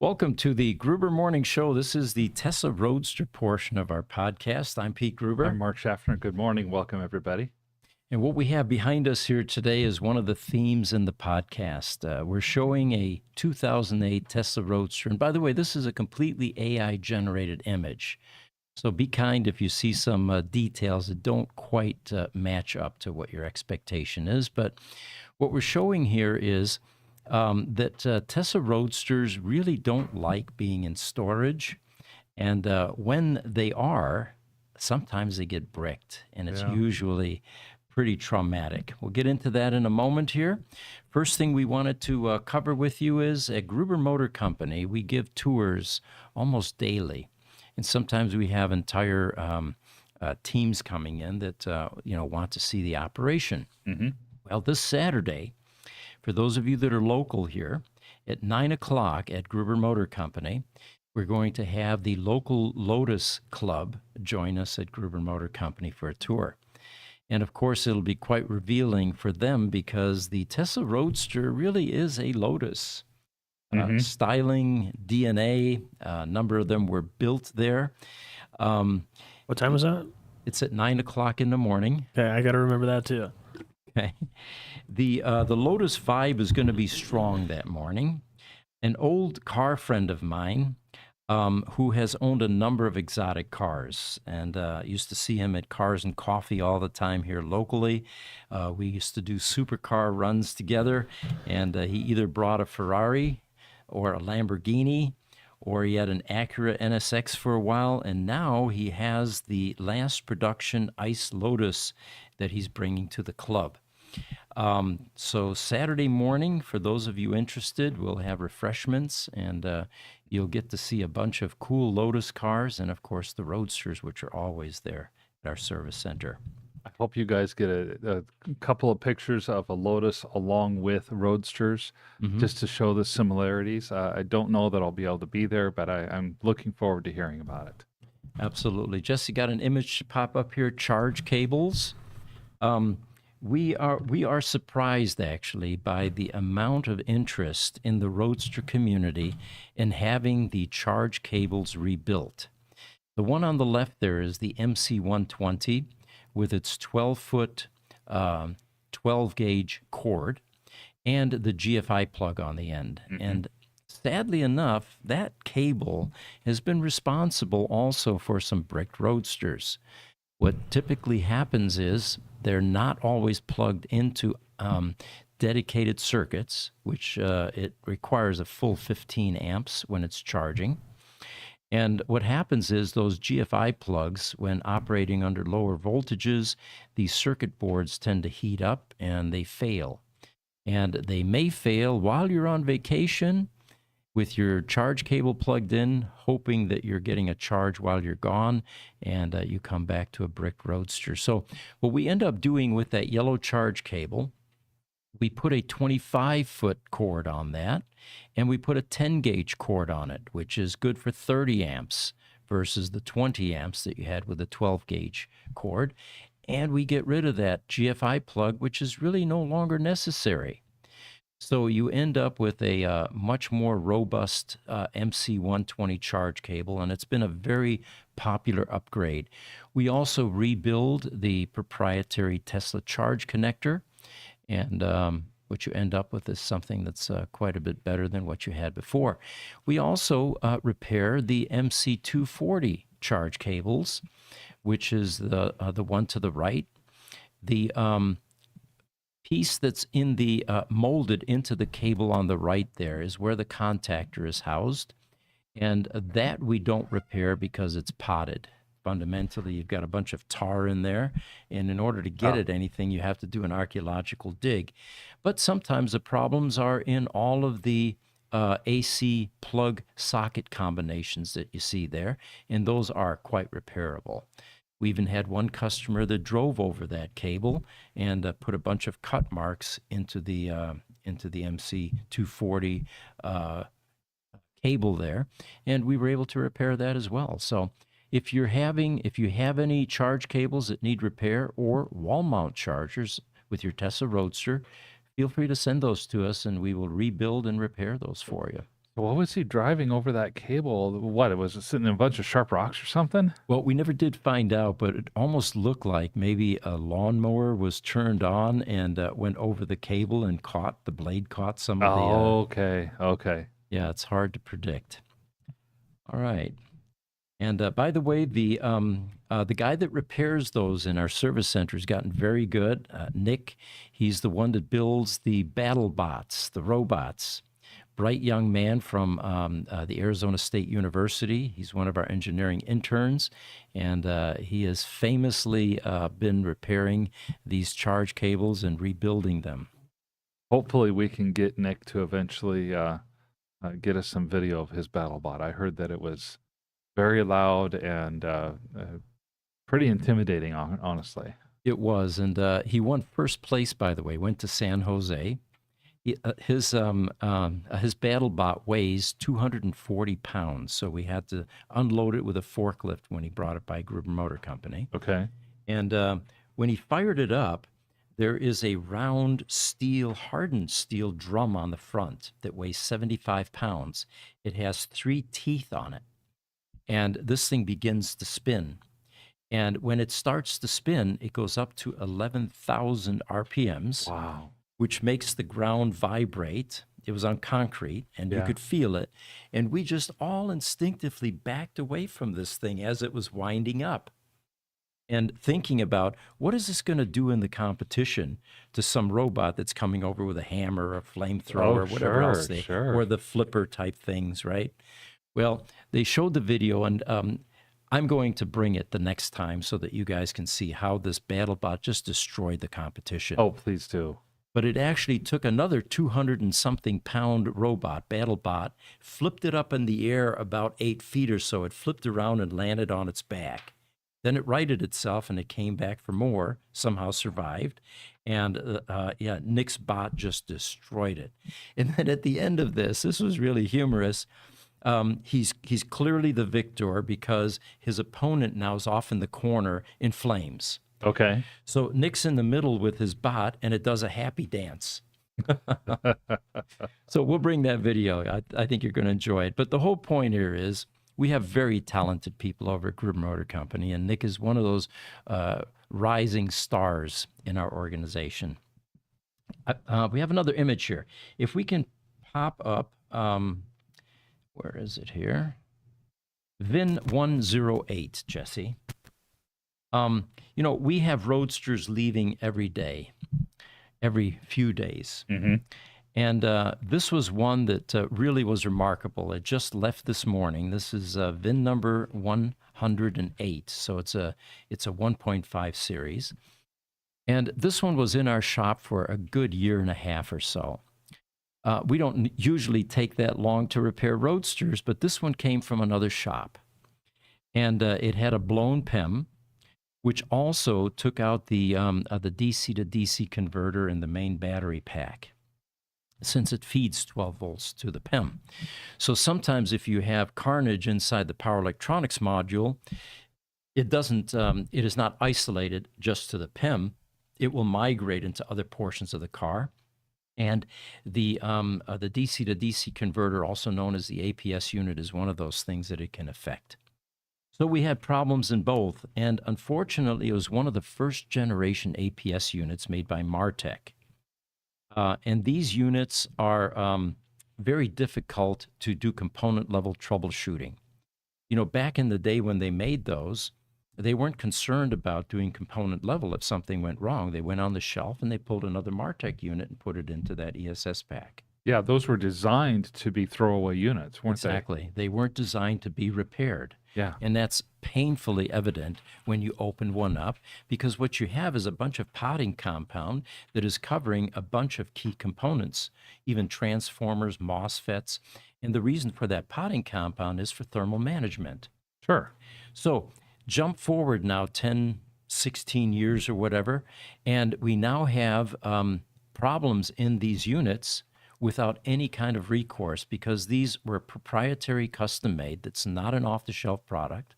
Welcome to the Gruber Morning Show. This is the Tesla Roadster portion of our podcast. I'm Pete Gruber. I'm Mark Schaffner. Good morning. Welcome, everybody. And what we have behind us here today is one of the themes in the podcast. We're showing a 2008 Tesla Roadster. And by the way, this is a completely AI-generated image. So be kind if you see some details that don't quite match up to what your expectation is. But what we're showing here is that Tesla Roadsters really don't like being in storage. And when they are, sometimes they get bricked, and it's usually pretty traumatic. We'll get into that in a moment here. First thing we wanted to cover with you is at Gruber Motor Company, we give tours almost daily. And sometimes we have entire teams coming in that want to see the operation. Mm-hmm. Well, this Saturday, for those of you that are local here, at 9 o'clock at Gruber Motor Company, we're going to have the local Lotus Club join us at Gruber Motor Company for a tour. And of course, it'll be quite revealing for them because the Tesla Roadster really is a Lotus. Styling, DNA, a number of them were built there. What time is that? It's at 9 o'clock in the morning. Okay, I got to remember that too. Okay. The Lotus 5 is going to be strong that morning. An old car friend of mine who has owned a number of exotic cars, and used to see him at Cars and Coffee all the time here locally. We used to do supercar runs together, and he either brought a Ferrari or a Lamborghini, or he had an Acura NSX for a while, and now he has the last production ICE Lotus that he's bringing to the club. So Saturday morning, for those of you interested, we'll have refreshments, and you'll get to see a bunch of cool Lotus cars, and of course the Roadsters, which are always there at our service center. I hope you guys get a couple of pictures of a Lotus along with Roadsters, just to show the similarities. I don't know that I'll be able to be there, but I'm looking forward to hearing about it. Absolutely. Jesse got an image to pop up here, charge cables. We are surprised, actually, by the amount of interest in the Roadster community in having the charge cables rebuilt. The one on the left there is the MC120 with its 12-foot, 12-gauge cord and the GFI plug on the end. And sadly enough, that cable has been responsible also for some bricked Roadsters. What typically happens is they're not always plugged into dedicated circuits, which it requires a full 15 amps when it's charging. And what happens is those GFI plugs, when operating under lower voltages, these circuit boards tend to heat up and they fail. And they may fail while you're on vacation with your charge cable plugged in, hoping that you're getting a charge while you're gone, and you come back to a brick Roadster. So what we end up doing with that yellow charge cable, we put a 25-foot cord on that, and we put a 10-gauge cord on it, which is good for 30 amps versus the 20 amps that you had with a 12-gauge cord. And we get rid of that GFI plug, which is really no longer necessary. So you end up with a much more robust MC120 charge cable, and it's been a very popular upgrade. We also rebuild the proprietary Tesla charge connector, and what you end up with is something that's quite a bit better than what you had before. We also repair the MC240 charge cables, which is the one to the right. The piece that's in the molded into the cable on the right there is where the contactor is housed, and that we don't repair because it's potted. Fundamentally, you've got a bunch of tar in there, and in order to get at anything, you have to do an archaeological dig. But sometimes the problems are in all of the AC plug socket combinations that you see there, and those are quite repairable. We even had one customer that drove over that cable and put a bunch of cut marks into the MC240 cable there, and we were able to repair that as well. So if you have any charge cables that need repair or wall mount chargers with your Tesla Roadster, feel free to send those to us, and we will rebuild and repair those for you. What was he driving over that cable? What, it was sitting in a bunch of sharp rocks or something? Well, we never did find out, but it almost looked like maybe a lawnmower was turned on and went over the cable and caught the blade, caught some of the. Okay, okay. Yeah, it's hard to predict. All right. And by the way, the guy that repairs those in our service center has gotten very good. Nick, he's the one that builds the battle bots, the robots. Bright young man from the Arizona State University. He's one of our engineering interns, and he has famously been repairing these charge cables and rebuilding them. Hopefully we can get Nick to eventually get us some video of his BattleBot. I heard that it was very loud and pretty intimidating, honestly. It was, and he won first place, by the way, went to San Jose. His BattleBot weighs 240 pounds, so we had to unload it with a forklift when he brought it by Gruber Motor Company. Okay. And when he fired it up, there is a round steel, hardened steel drum on the front that weighs 75 pounds. It has 3 teeth on it, and this thing begins to spin. And when it starts to spin, it goes up to 11,000 RPMs. Wow. Which makes the ground vibrate. It was on concrete, and you could feel it. And we just all instinctively backed away from this thing as it was winding up. And thinking about, what is this going to do in the competition to some robot that's coming over with a hammer or a flamethrower or whatever else or the flipper type things, right? Well, they showed the video, and I'm going to bring it the next time so that you guys can see how this BattleBot just destroyed the competition. Oh, please do. But it actually took another 200 and something pound robot, BattleBot, flipped it up in the air about 8 feet or so. It flipped around and landed on its back. Then it righted itself and it came back for more, somehow survived. And Nick's bot just destroyed it. And then at the end of this was really humorous. He's clearly the victor because his opponent now is off in the corner in flames. Okay. So Nick's in the middle with his bot, and it does a happy dance. So we'll bring that video. I think you're going to enjoy it. But the whole point here is we have very talented people over at Gruber Motor Company, and Nick is one of those rising stars in our organization. We have another image here. If we can pop up, where is it here? VIN 108, Jesse. We have Roadsters leaving every day, every few days. Mm-hmm. And this was one that really was remarkable. It just left this morning. This is VIN number 108. So it's a 1.5 series. And this one was in our shop for a good year and a half or so. We don't usually take that long to repair Roadsters, but this one came from another shop. And it had a blown PEM, which also took out the DC to DC converter in the main battery pack, since it feeds 12 volts to the PEM. So sometimes if you have carnage inside the power electronics module, it is not isolated just to the PEM. It will migrate into other portions of the car. And the DC to DC converter, also known as the APS unit, is one of those things that it can affect. So we had problems in both, and unfortunately, it was one of the first generation APS units made by Martech. And these units are very difficult to do component level troubleshooting. Back in the day when they made those, they weren't concerned about doing component level. If something went wrong, they went on the shelf and they pulled another Martech unit and put it into that ESS pack. Yeah, those were designed to be throwaway units, weren't they? Exactly. They weren't designed to be repaired. Yeah. And that's painfully evident when you open one up, because what you have is a bunch of potting compound that is covering a bunch of key components, even transformers, MOSFETs. And the reason for that potting compound is for thermal management. Sure. So jump forward now 10, 16 years or whatever, and we now have problems in these units without any kind of recourse, because these were proprietary custom made. That's not an off-the-shelf product.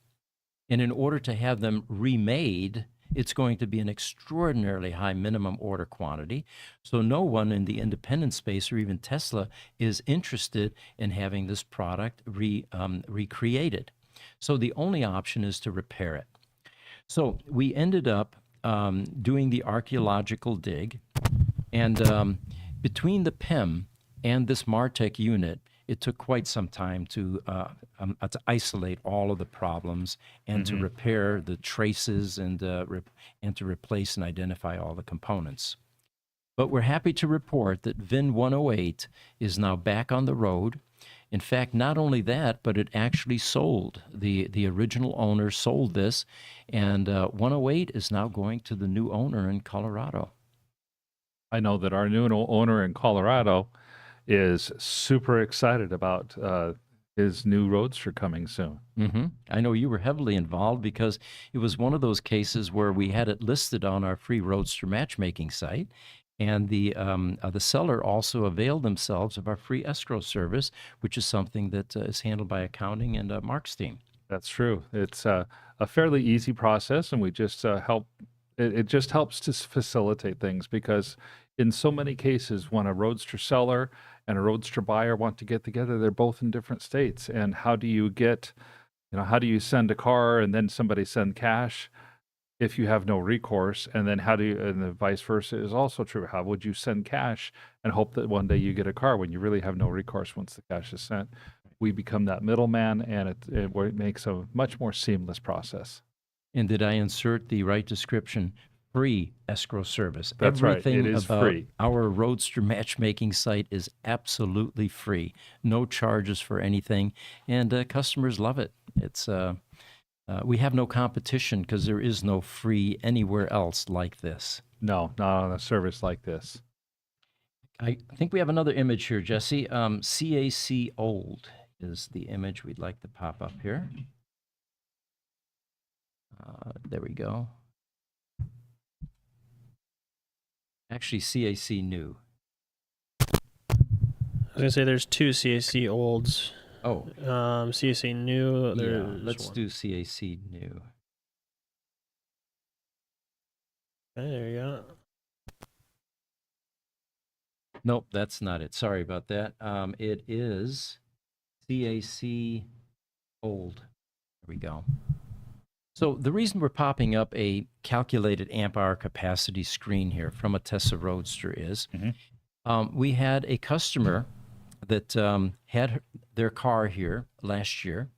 And in order to have them remade, it's going to be an extraordinarily high minimum order quantity. So no one in the independent space or even Tesla is interested in having this product recreated. So the only option is to repair it. So we ended up doing the archaeological dig, and between the PIM and this MarTech unit, it took quite some time to isolate all of the problems and to repair the traces and to replace and identify all the components. But we're happy to report that VIN 108 is now back on the road. In fact, not only that, but it actually sold. The original owner sold this, and 108 is now going to the new owner in Colorado. I know that our new owner in Colorado is super excited about his new Roadster coming soon. I know you were heavily involved because it was one of those cases where we had it listed on our free Roadster matchmaking site, and the seller also availed themselves of our free escrow service, which is something that is handled by accounting and Mark's team. That's true. It's a fairly easy process, and we just help. It just helps to facilitate things, because in so many cases, when a Roadster seller and a Roadster buyer want to get together, they're both in different states. And how do you how do you send a car and then somebody send cash if you have no recourse? And then and the vice versa is also true. How would you send cash and hope that one day you get a car when you really have no recourse once the cash is sent? We become that middleman, and it makes a much more seamless process. And did I insert the right description? Free escrow service. That's Everything right. It is about free. Our Roadster matchmaking site is absolutely free. No charges for anything, and customers love it. It's we have no competition because there is no free anywhere else like this. No, not on a service like this. I think we have another image here, Jesse. CAC Old is the image we'd like to pop up here. There we go. Actually, CAC New. I was gonna say there's two CAC olds. Oh, CAC New. yeah. Let's do CAC New. Okay, there you go. Nope, that's not it. Sorry about that. It is CAC Old. There we go. So the reason we're popping up a calculated amp hour capacity screen here from a Tesla Roadster is we had a customer that had their car here last year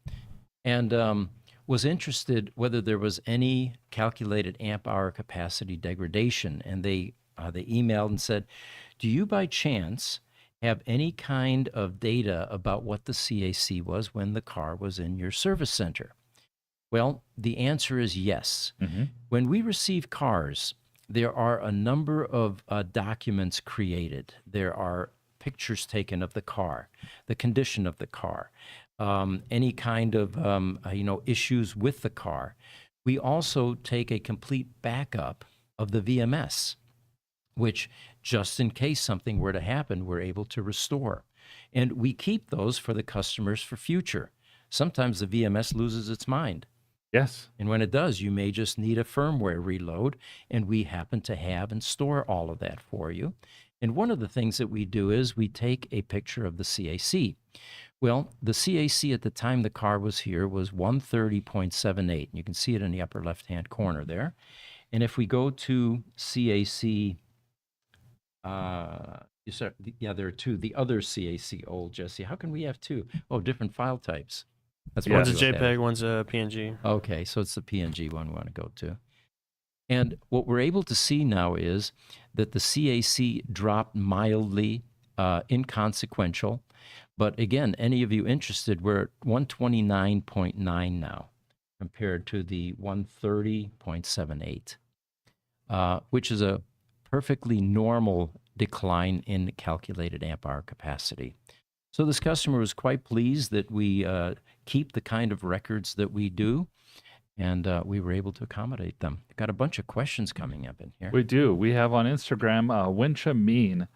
and was interested whether there was any calculated amp hour capacity degradation. And they emailed and said, do you by chance have any kind of data about what the CAC was when the car was in your service center? Well, the answer is yes. When we receive cars, there are a number of documents created. There are pictures taken of the car, the condition of the car, any kind of issues with the car. We also take a complete backup of the VMS, which just in case something were to happen, we're able to restore. And we keep those for the customers for future. Sometimes the VMS loses its mind. Yes. And when it does, you may just need a firmware reload, and we happen to have and store all of that for you. And one of the things that we do is we take a picture of the CAC. Well, the CAC at the time the car was here was 130.78. You can see it in the upper left-hand corner there. And if we go to CAC, there are two. The other CAC Old, Jesse. How can we have two? Oh, different file types. That's One's a why we look at it. JPEG, one's a PNG. Okay, so it's the PNG one we want to go to. And what we're able to see now is that the CAC dropped mildly, inconsequential. But again, any of you interested, we're at 129.9 now compared to the 130.78, which is a perfectly normal decline in calculated amp hour capacity. So this customer was quite pleased that we keep the kind of records that we do, and we were able to accommodate them. Got a bunch of questions coming up in here. We do. We have on Instagram, Wincha Mean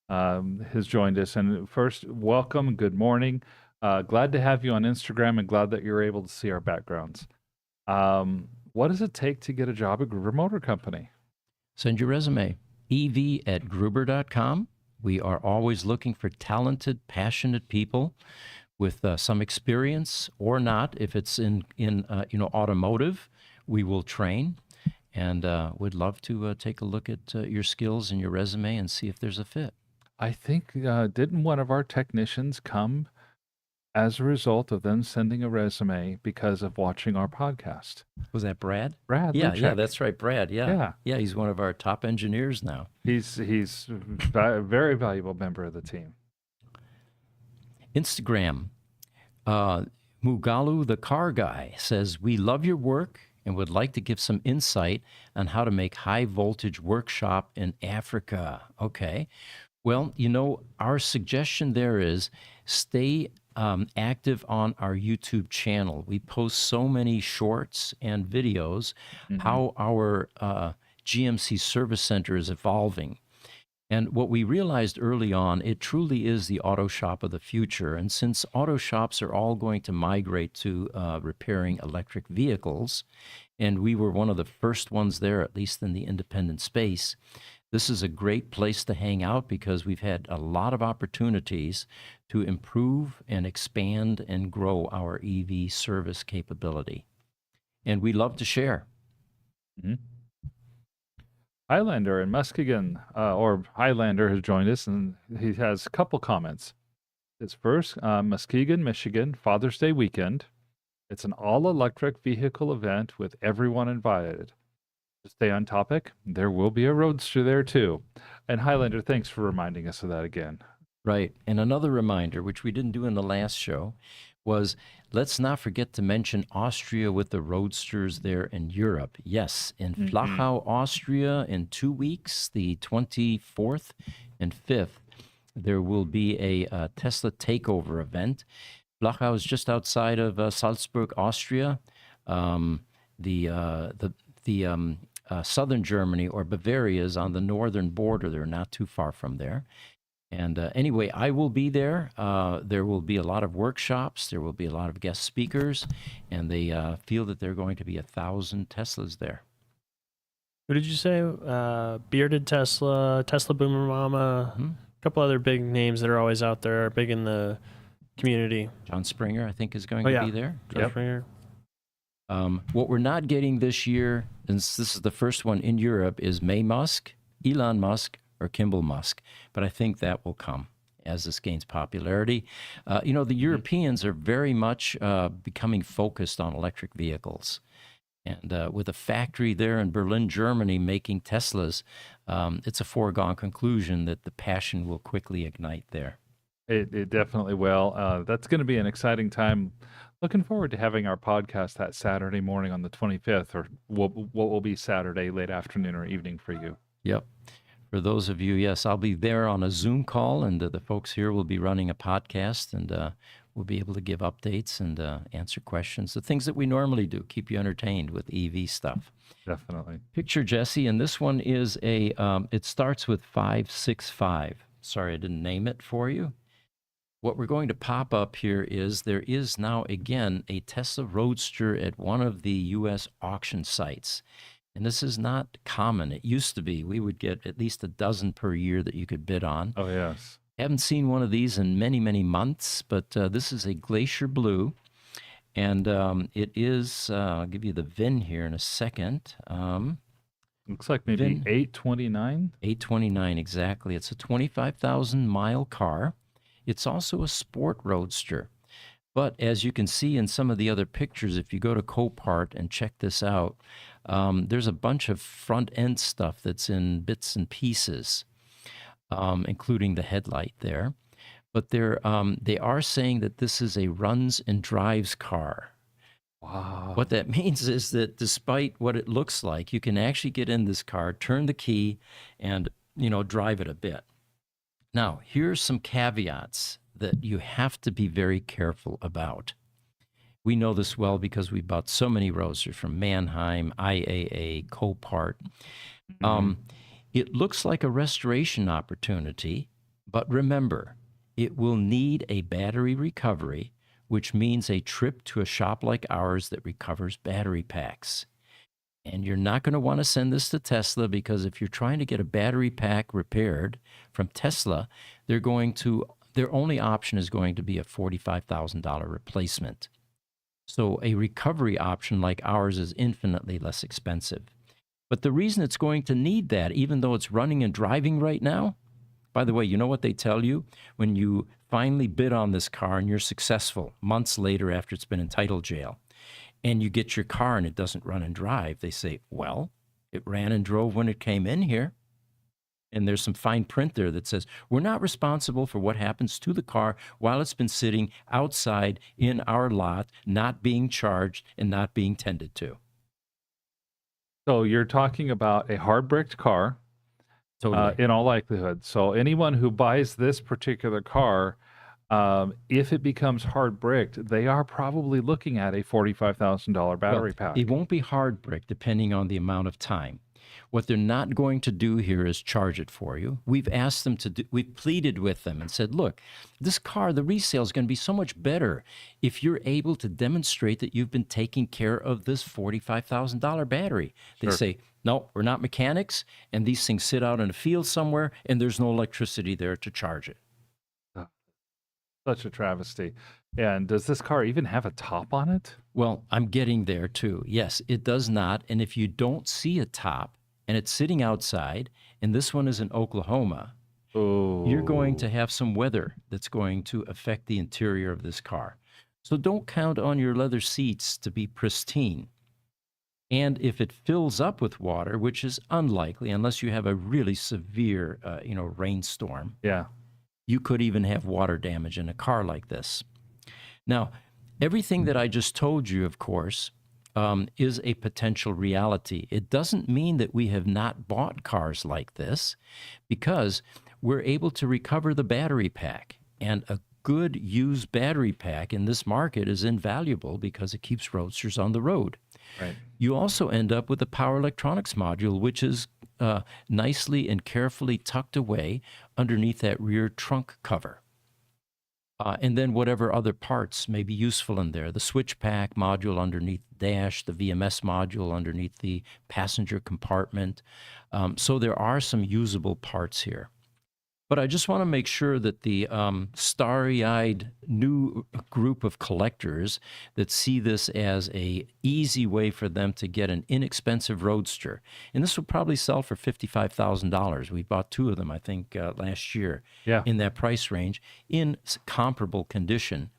has joined us. And first, welcome. Good morning. Glad to have you on Instagram and glad that you're able to see our backgrounds. What does it take to get a job at Gruber Motor Company? Send your resume. ev@gruber.com. We are always looking for talented, passionate people with some experience or not. If it's in automotive, we will train, and would love to take a look at your skills and your resume and see if there's a fit. I think, didn't one of our technicians come as a result of them sending a resume because of watching our podcast? Was that Brad? Brad Yeah, Luchek. that's right, Brad. Yeah. Yeah, he's one of our top engineers now. He's a very valuable member of the team. Instagram. Mugalu the car guy says, we love your work and would like to give some insight on how to make high voltage workshop in Africa. Okay. Well, our suggestion there is stay active on our YouTube channel. We post so many shorts and videos, how our GMC service center is evolving. And what we realized early on, it truly is the auto shop of the future. And since auto shops are all going to migrate to repairing electric vehicles, and we were one of the first ones there, at least in the independent space, this is a great place to hang out because we've had a lot of opportunities to improve and expand and grow our EV service capability. And we love to share. Mhm. Highlander in Muskegon, or Highlander has joined us, and he has a couple comments. His first, Muskegon, Michigan, Father's Day weekend. It's an all-electric vehicle event with everyone invited. To stay on topic, there will be a Roadster there too. And Highlander, thanks for reminding us of that again. Right. And another reminder, which we didn't do in the last show, was let's not forget to mention Austria with the Roadsters there in Europe. Yes, in Flachau, Austria, in 2 weeks, the 24th and 5th, there will be a Tesla takeover event. Flachau is just outside of Salzburg, Austria. Southern Germany or Bavaria is on the northern border. They're not too far from there. And anyway, I will be there. There will be a lot of workshops. There will be a lot of guest speakers. And they feel that there are going to be 1,000 Teslas there. Who did you say? Bearded Tesla, Tesla Boomer Mama, a couple other big names that are always out there, are big in the community. John Springer, I think, is going to be there. John Springer. What we're not getting this year, and this is the first one in Europe, is May Musk, Elon Musk, or Kimball Musk. But I think that will come as this gains popularity. The Europeans are very much becoming focused on electric vehicles. And with a factory there in Berlin, Germany, making Teslas, it's a foregone conclusion that the passion will quickly ignite there. It definitely will. That's going to be an exciting time. Looking forward to having our podcast that Saturday morning on the 25th, or what will be Saturday late afternoon or evening for you. Yep. For those of you, yes, I'll be there on a Zoom call, and the folks here will be running a podcast, and we'll be able to give updates and answer questions, the things that we normally do, keep you entertained with EV stuff. Definitely. Picture, Jesse, and this one is it starts with 565. Sorry, I didn't name it for you. What we're going to pop up here is there is now, again, a Tesla Roadster at one of the U.S. auction sites. And this is not common. It used to be. We would get at least a dozen per year that you could bid on. Oh, yes. Haven't seen one of these in many, many months, but this is a Glacier Blue. And it is, I'll give you the VIN here in a second. Looks like maybe VIN 829. 829, exactly. It's a 25,000-mile car. It's also a sport roadster. But as you can see in some of the other pictures, if you go to Copart and check this out, there's a bunch of front-end stuff that's in bits and pieces, including the headlight there. But they are saying that this is a runs and drives car. Wow. What that means is that despite what it looks like, you can actually get in this car, turn the key, and drive it a bit. Now, here's some caveats that you have to be very careful about. We know this well because we bought so many Roadsters from Mannheim, IAA, Copart. It looks like a restoration opportunity, but remember, it will need a battery recovery, which means a trip to a shop like ours that recovers battery packs. And you're not going to want to send this to Tesla, because if you're trying to get a battery pack repaired from Tesla, their only option is going to be a $45,000 replacement. So a recovery option like ours is infinitely less expensive. But the reason it's going to need that, even though it's running and driving right now, by the way, you know what they tell you? When you finally bid on this car and you're successful months later after it's been in title jail, and you get your car and it doesn't run and drive, they say, well, it ran and drove when it came in here. And there's some fine print there that says, we're not responsible for what happens to the car while it's been sitting outside in our lot, not being charged and not being tended to. So you're talking about a hard bricked car, Totally. in all likelihood. So anyone who buys this particular car, if it becomes hard bricked, they are probably looking at a $45,000 battery pack. It won't be hard brick depending on the amount of time. What they're not going to do here is charge it for you. We've asked them to do, we've pleaded with them and said, look, this car, the resale is going to be so much better if you're able to demonstrate that you've been taking care of this $45,000 battery. They Sure. say, no, we're not mechanics, and these things sit out in a field somewhere, and there's no electricity there to charge it. Such a travesty. And does this car even have a top on it? Well, I'm getting there too. Yes, it does not. And if you don't see a top and it's sitting outside, and this one is in Oklahoma, you're going to have some weather that's going to affect the interior of this car. So don't count on your leather seats to be pristine. And if it fills up with water, which is unlikely unless you have a really severe, rainstorm, Yeah. you could even have water damage in a car like this. Now, everything that I just told you, of course, is a potential reality. It doesn't mean that we have not bought cars like this, because we're able to recover the battery pack. And a good used battery pack in this market is invaluable because it keeps Roadsters on the road. Right. You also end up with a power electronics module, which is nicely and carefully tucked away underneath that rear trunk cover. And then whatever other parts may be useful in there. The switch pack module underneath the dash, the VMS module underneath the passenger compartment. So there are some usable parts here. But I just want to make sure that the starry-eyed new group of collectors that see this as a easy way for them to get an inexpensive Roadster, and this will probably sell for $55,000. We bought two of them, I think, last year, Yeah. in that price range, in comparable condition.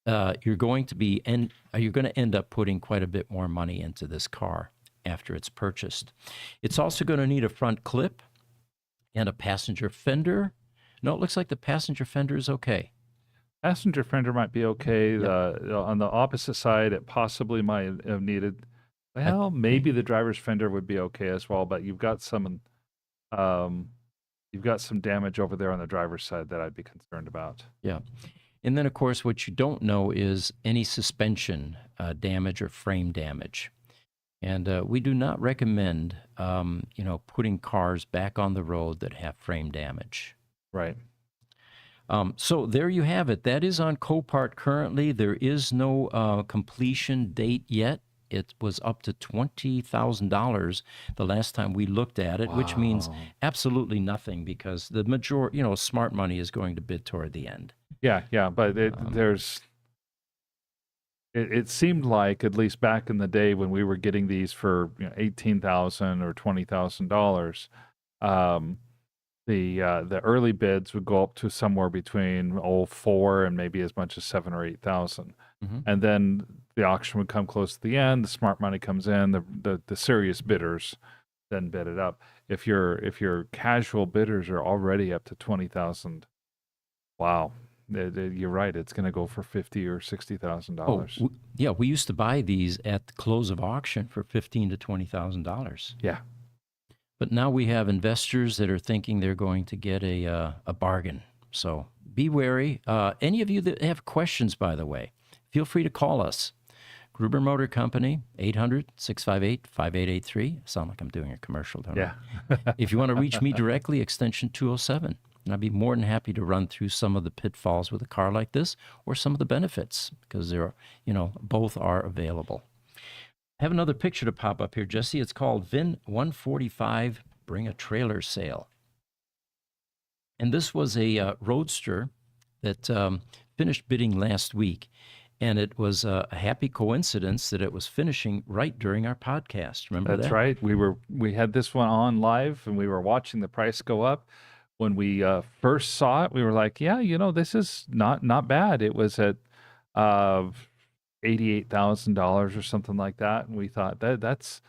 You're going to end up putting quite a bit more money into this car after it's purchased. It's also going to need a front clip and a passenger fender. No, it looks like the passenger fender is okay. Passenger fender might be okay. Yep. On the opposite side, it possibly might have needed. Well, maybe the driver's fender would be okay as well. But you've got some damage over there on the driver's side that I'd be concerned about. Yeah. And then, of course, what you don't know is any suspension damage or frame damage. And we do not recommend, putting cars back on the road that have frame damage. Right. So there you have it. That is on Copart currently. There is no completion date yet. It was up to $20,000 the last time we looked at it, which means Wow. absolutely nothing, because the majority, smart money is going to bid toward the end. Yeah, but it seemed like, at least back in the day when we were getting these for $18,000 or $20,000, the early bids would go up to somewhere between $4,000 and maybe as much as $7,000 or $8,000, and then the auction would come close to the end. The smart money comes in. The serious bidders then bid it up. If your casual bidders are already up to $20,000, wow. You're right. It's going to go for $50,000 or $60,000. Yeah, we used to buy these at the close of auction for $15,000 to $20,000. Yeah. But now we have investors that are thinking they're going to get a bargain. So be wary. Any of you that have questions, by the way, feel free to call us. Gruber Motor Company, 800-658-5883. Sound like I'm doing a commercial, don't I? Yeah. If you want to reach me directly, extension 207. And I'd be more than happy to run through some of the pitfalls with a car like this, or some of the benefits, because both are available. have another picture to pop up here, Jesse. It's called VIN 145 Bring a Trailer Sale. And this was a Roadster that finished bidding last week. And it was a happy coincidence that it was finishing right during our podcast. Remember That's that? right. We had this one on live, and we were watching the price go up. When we first saw it, we were like, "Yeah, this is not bad." It was at $88,000 or something like that, and we thought that's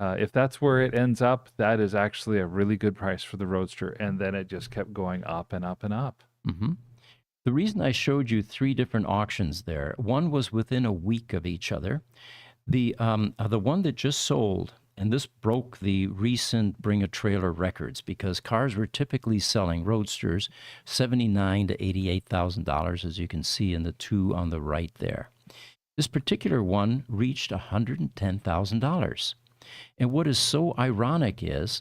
if that's where it ends up, that is actually a really good price for the Roadster. And then it just kept going up and up and up. Mm-hmm. The reason I showed you 3 different auctions there, one was within a week of each other. The one that just sold, and this broke the recent Bring a Trailer records because cars were typically selling Roadsters $79,000 to $88,000, as you can see in the 2 on the right there. This particular one reached $110,000. And what is so ironic is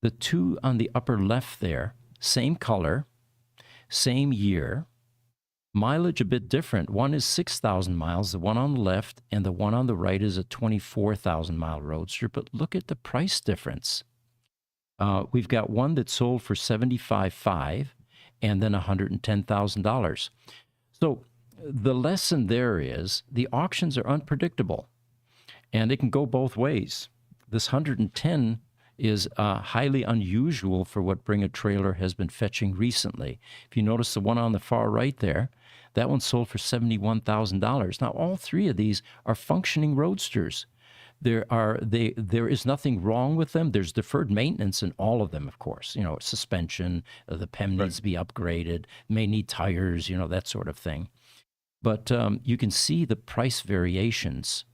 the 2 on the upper left there, same color, same year, mileage a bit different. One is 6,000 miles, the one on the left, and the one on the right is a 24,000-mile Roadster. But look at the price difference. We've got one that sold for $75,500 and then $110,000. So the lesson there is the auctions are unpredictable, and it can go both ways. This 110 is highly unusual for what Bring a Trailer has been fetching recently. If you notice the one on the far right there, that one sold for $71,000. Now, all 3 of these are functioning Roadsters. There is nothing wrong with them. There's deferred maintenance in all of them, of course. Suspension, the PEM needs to be upgraded, may need tires, that sort of thing. But you can see the price variations.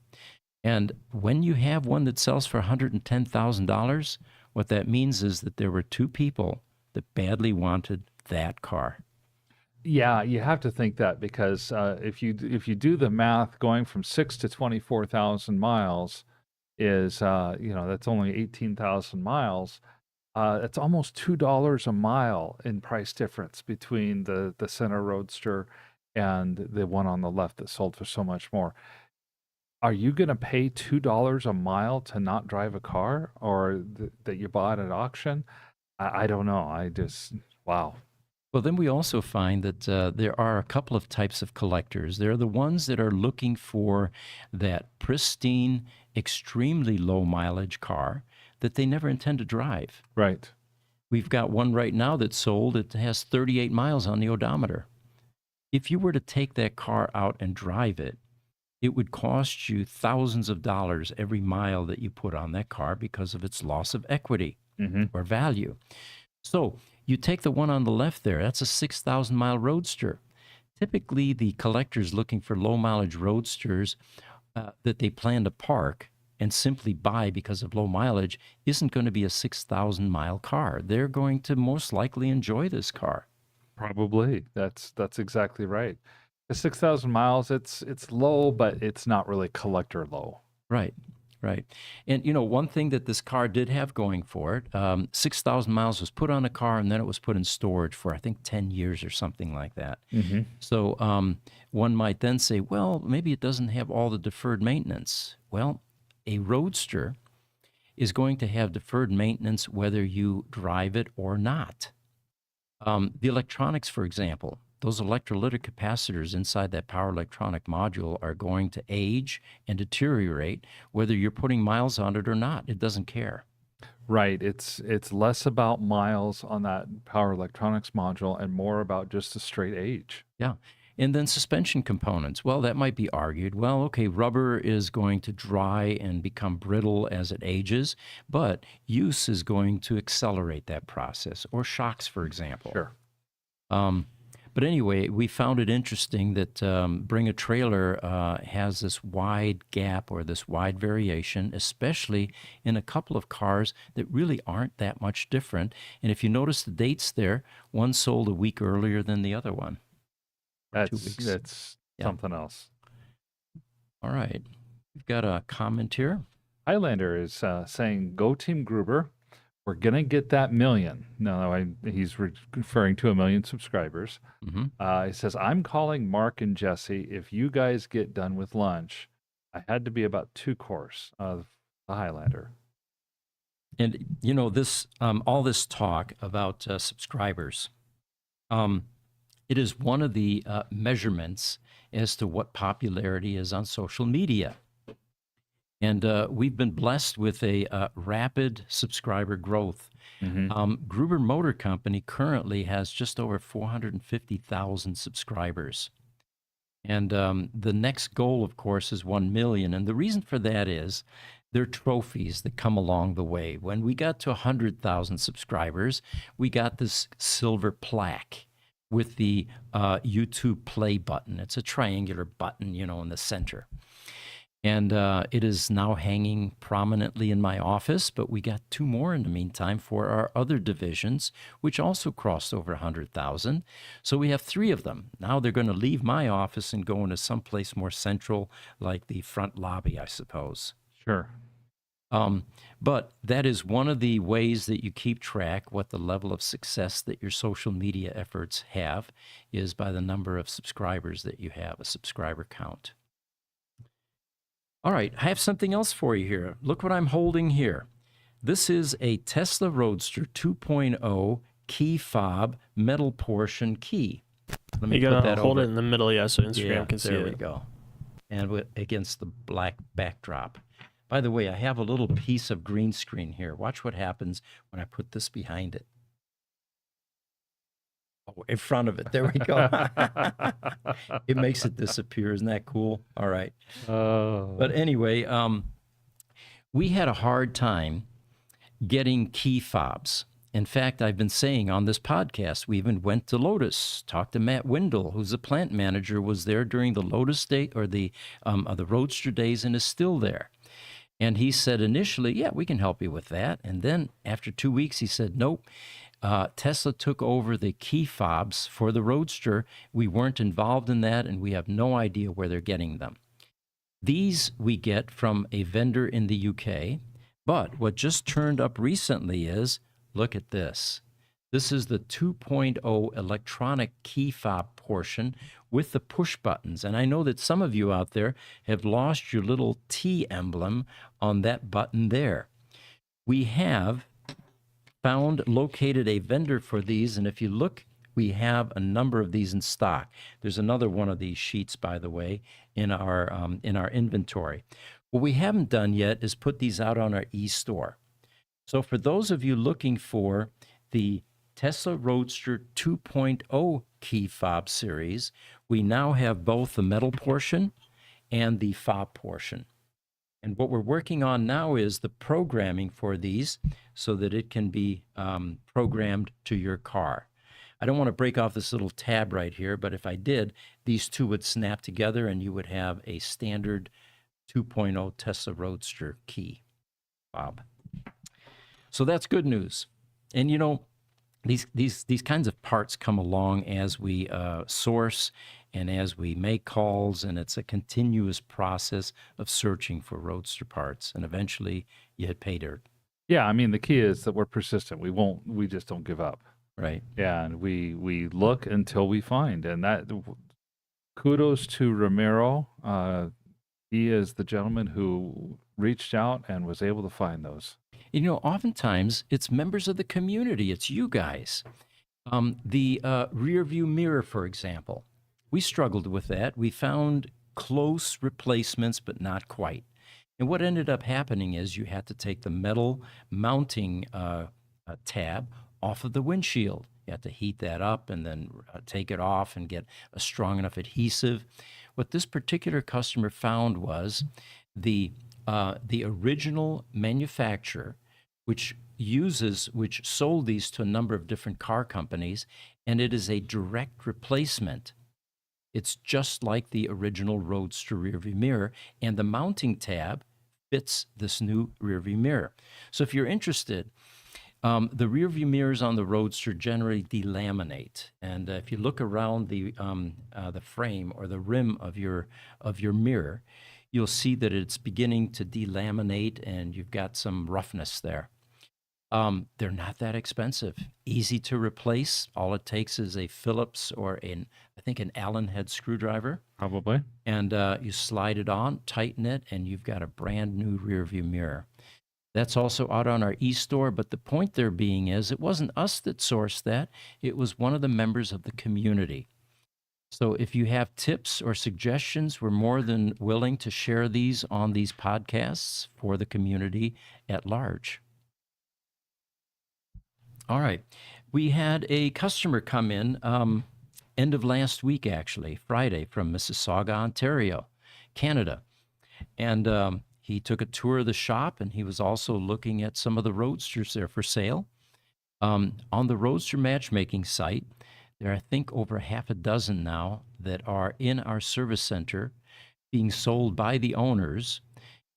And when you have one that sells for $110,000, what that means is that there were 2 people that badly wanted that car. Yeah, you have to think that because if you do the math, going from 6 to 24,000 miles is that's only 18,000 miles. It's almost $2 a mile in price difference between the center Roadster and the one on the left that sold for so much more. Are you going to pay $2 a mile to not drive a car or that you bought at auction? I don't know. Wow. Well, then we also find that there are a couple of types of collectors. There are the ones that are looking for that pristine, extremely low mileage car that they never intend to drive. Right. We've got one right now that sold. It has 38 miles on the odometer. If you were to take that car out and drive it, it would cost you thousands of dollars every mile that you put on that car because of its loss of equity or value. So you take the one on the left there, that's a 6,000-mile Roadster. Typically, the collectors looking for low-mileage Roadsters that they plan to park and simply buy because of low mileage isn't going to be a 6,000-mile car. They're going to most likely enjoy this car. Probably. That's exactly right. The 6,000 miles, it's low, but it's not really collector low. Right. And, one thing that this car did have going for it, 6,000 miles was put on a car and then it was put in storage for, I think, 10 years or something like that. So one might then say, well, maybe it doesn't have all the deferred maintenance. Well, a Roadster is going to have deferred maintenance whether you drive it or not. The electronics, for example, those electrolytic capacitors inside that power electronic module are going to age and deteriorate whether you're putting miles on it or not. It doesn't care. Right. It's less about miles on that power electronics module and more about just the straight age. Yeah. And then suspension components. Well, that might be argued. Well, okay, rubber is going to dry and become brittle as it ages, but use is going to accelerate that process, or shocks, for example. Sure. But anyway, we found it interesting that Bring a Trailer has this wide gap or this wide variation, especially in a couple of cars that really aren't that much different. And if you notice the dates there, one sold a week earlier than the other one. 2 weeks. That's something else. All right. We've got a comment here. Highlander is saying, go Team Gruber. We're going to get that million. No, he's referring to 1 million subscribers. He says, I'm calling Mark and Jesse. If you guys get done with lunch, I had to be about 2 course of the Highlander. And this all this talk about subscribers, it is one of the measurements as to what popularity is on social media. And we've been blessed with a rapid subscriber growth. Gruber Motor Company currently has just over 450,000 subscribers. And the next goal, of course, is 1 million. And the reason for that is there are trophies that come along the way. When we got to 100,000 subscribers, we got this silver plaque with the YouTube play button. It's a triangular button, in the center. And it is now hanging prominently in my office, but we got 2 more in the meantime for our other divisions, which also crossed over 100,000. So we have 3 of them. Now they're going to leave my office and go into someplace more central, like the front lobby, I suppose. Sure. But that is one of the ways that you keep track what the level of success that your social media efforts have is by the number of subscribers that you have, a subscriber count. All right, I have something else for you here. Look what I'm holding here. This is a Tesla Roadster 2.0 key fob metal portion key. Let me You put gotta that hold over. it in the middle, so Instagram can see there it. we go. And against the black backdrop. By the way, I have a little piece of green screen here. Watch what happens when I put this behind it. Oh, in front of it. There we go. It makes it disappear. Isn't that cool? All right. But anyway, we had a hard time getting key fobs. In fact, I've been saying on this podcast, we even went to Lotus, talked to Matt Windle, who's the plant manager, was there during the Lotus day or the Roadster days and is still there. And he said initially, yeah, we can help you with that. And then after 2 weeks, he said, nope. Tesla took over the key fobs for the Roadster. We weren't involved in that, and we have no idea where they're getting them. These we get from a vendor in the UK, but what just turned up recently is, look at this. This is the 2.0 electronic key fob portion with the push buttons. And I know that some of you out there have lost your little T emblem on that button there. We have located a vendor for these, and if you look, we have a number of these in stock. There's another one of these sheets, by the way, in our inventory. What we haven't done yet is put these out on our e-store. So for those of you looking for the Tesla Roadster 2.0 key fob series, we now have both the metal portion and the fob portion. And what we're working on now is the programming for these so that it can be programmed to your car. I don't want to break off this little tab right here, but if I did, these two would snap together and you would have a standard 2.0 Tesla Roadster key fob. So that's good news. And these kinds of parts come along as we source and as we make calls, and it's a continuous process of searching for Roadster parts, and eventually you hit pay dirt. Yeah, I mean, the key is that we're persistent. We just don't give up. Right. Yeah, and we look until we find. And that, kudos to Ramiro. He is the gentleman who reached out and was able to find those. Oftentimes it's members of the community. It's you guys. The rear view mirror, for example. We struggled with that. We found close replacements, but not quite. And what ended up happening is you had to take the metal mounting tab off of the windshield. You had to heat that up and then take it off and get a strong enough adhesive. What this particular customer found was the original manufacturer, which sold these to a number of different car companies, and it is a direct replacement. It's just like the original Roadster rearview mirror, and the mounting tab fits this new rearview mirror. So if you're interested, the rearview mirrors on the Roadster generally delaminate, and if you look around the frame or the rim of your mirror, you'll see that it's beginning to delaminate, and you've got some roughness there. They're not that expensive, easy to replace. All it takes is a Phillips or I think an Allen head screwdriver, Probably. and you slide it on, tighten it, and you've got a brand new rear view mirror. That's also out on our e-store, but the point there being is it wasn't us that sourced that. It was one of the members of the community. So if you have tips or suggestions, we're more than willing to share these on these podcasts for the community at large. All right. We had a customer come in end of last week, actually, Friday, from Mississauga, Ontario, Canada. And he took a tour of the shop, and he was also looking at some of the Roadsters there for sale. On the Roadster matchmaking site, there are, I think, over half a dozen now that are in our service center being sold by the owners.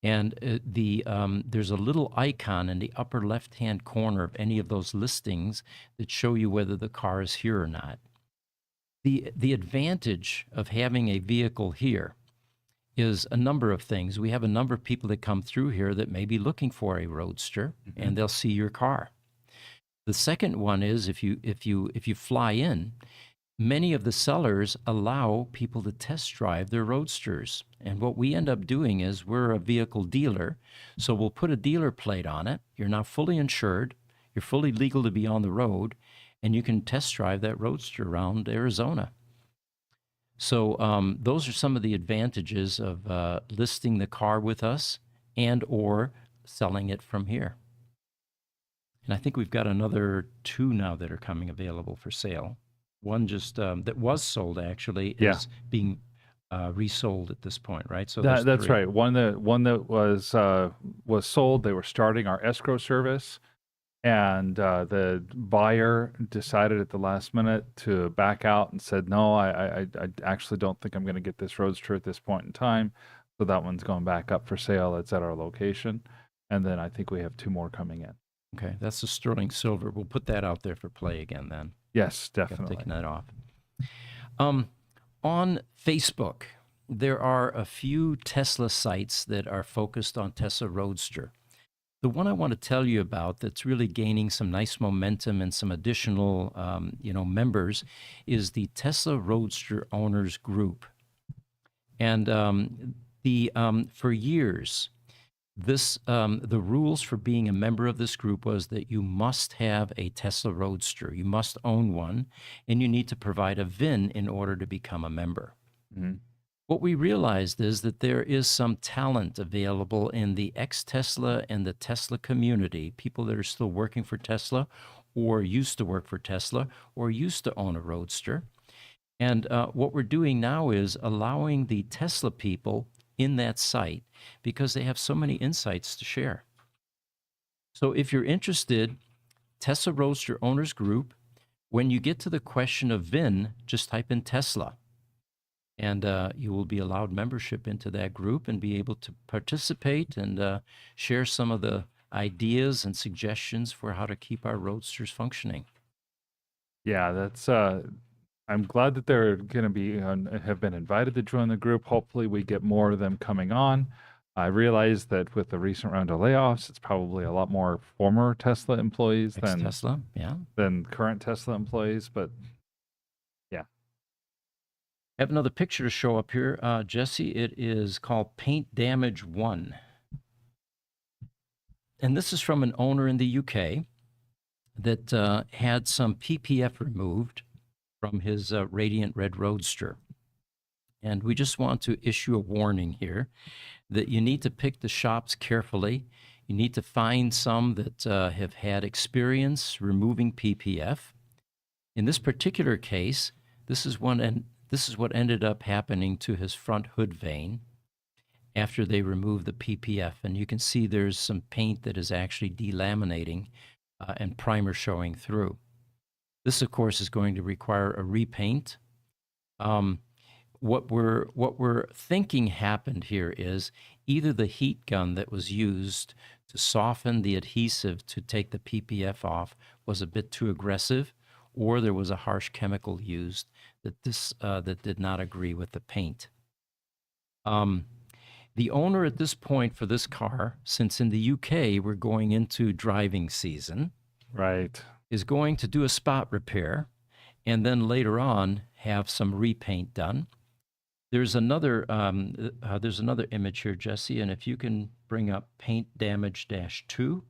And there's a little icon in the upper left-hand corner of any of those listings that show you whether the car is here or not. The advantage of having a vehicle here is a number of things. We have a number of people that come through here that may be looking for a Roadster, and they'll see your car. The second one is if you fly in, many of the sellers allow people to test drive their Roadsters. And what we end up doing is we're a vehicle dealer, so we'll put a dealer plate on it. You're now fully insured. You're fully legal to be on the road, and you can test drive that Roadster around Arizona. So those are some of the advantages of listing the car with us and or selling it from here. And I think we've got another 2 now that are coming available for sale. One just that was sold actually is being resold at this point, right? So That's 3. right. One that was sold. They were starting our escrow service, and the buyer decided at the last minute to back out and said, "No, I actually don't think I'm going to get this Roadster at this point in time." So that one's going back up for sale. It's at our location, and then I think we have 2 more coming in. Okay, that's the sterling silver. We'll put that out there for play again then. Yes, I'm definitely. taking that off. On Facebook, there are a few Tesla sites that are focused on Tesla Roadster. The one I want to tell you about that's really gaining some nice momentum and some additional, members is the Tesla Roadster Owners Group. And for years, the rules for being a member of this group was that you must have a Tesla Roadster. You must own one, and you need to provide a VIN in order to become a member. Mm-hmm. What we realized is that there is some talent available in the ex-Tesla and the Tesla community, people that are still working for Tesla or used to work for Tesla or used to own a Roadster. And what we're doing now is allowing the Tesla people in that site because they have so many insights to share. So if you're interested, Tesla Roadster Owners Group, when you get to the question of VIN, just type in Tesla. And you will be allowed membership into that group and be able to participate and share some of the ideas and suggestions for how to keep our Roadsters functioning. Yeah, that's. I'm glad that they're going to be have been invited to join the group. Hopefully, we get more of them coming on. I realize that with the recent round of layoffs, it's probably a lot more former Tesla employees Ex-Tesla, than current Tesla employees, but. I have another picture to show up here, Jesse. It is called Paint Damage 1. And this is from an owner in the UK that had some PPF removed from his Radiant Red Roadster. And we just want to issue a warning here that you need to pick the shops carefully. You need to find some that have had experience removing PPF. In this particular case, this is what ended up happening to his front hood vane after they removed the PPF. And you can see there's some paint that is actually delaminating and primer showing through. This, of course, is going to require a repaint. What we're thinking happened here is either the heat gun that was used to soften the adhesive to take the PPF off was a bit too aggressive, or there was a harsh chemical used that did not agree with the paint. The owner at this point for this car, since in the UK we're going into driving season, Right. is going to do a spot repair and then later on have some repaint done. There's another image here, Jesse, and if you can bring up paint damage -2.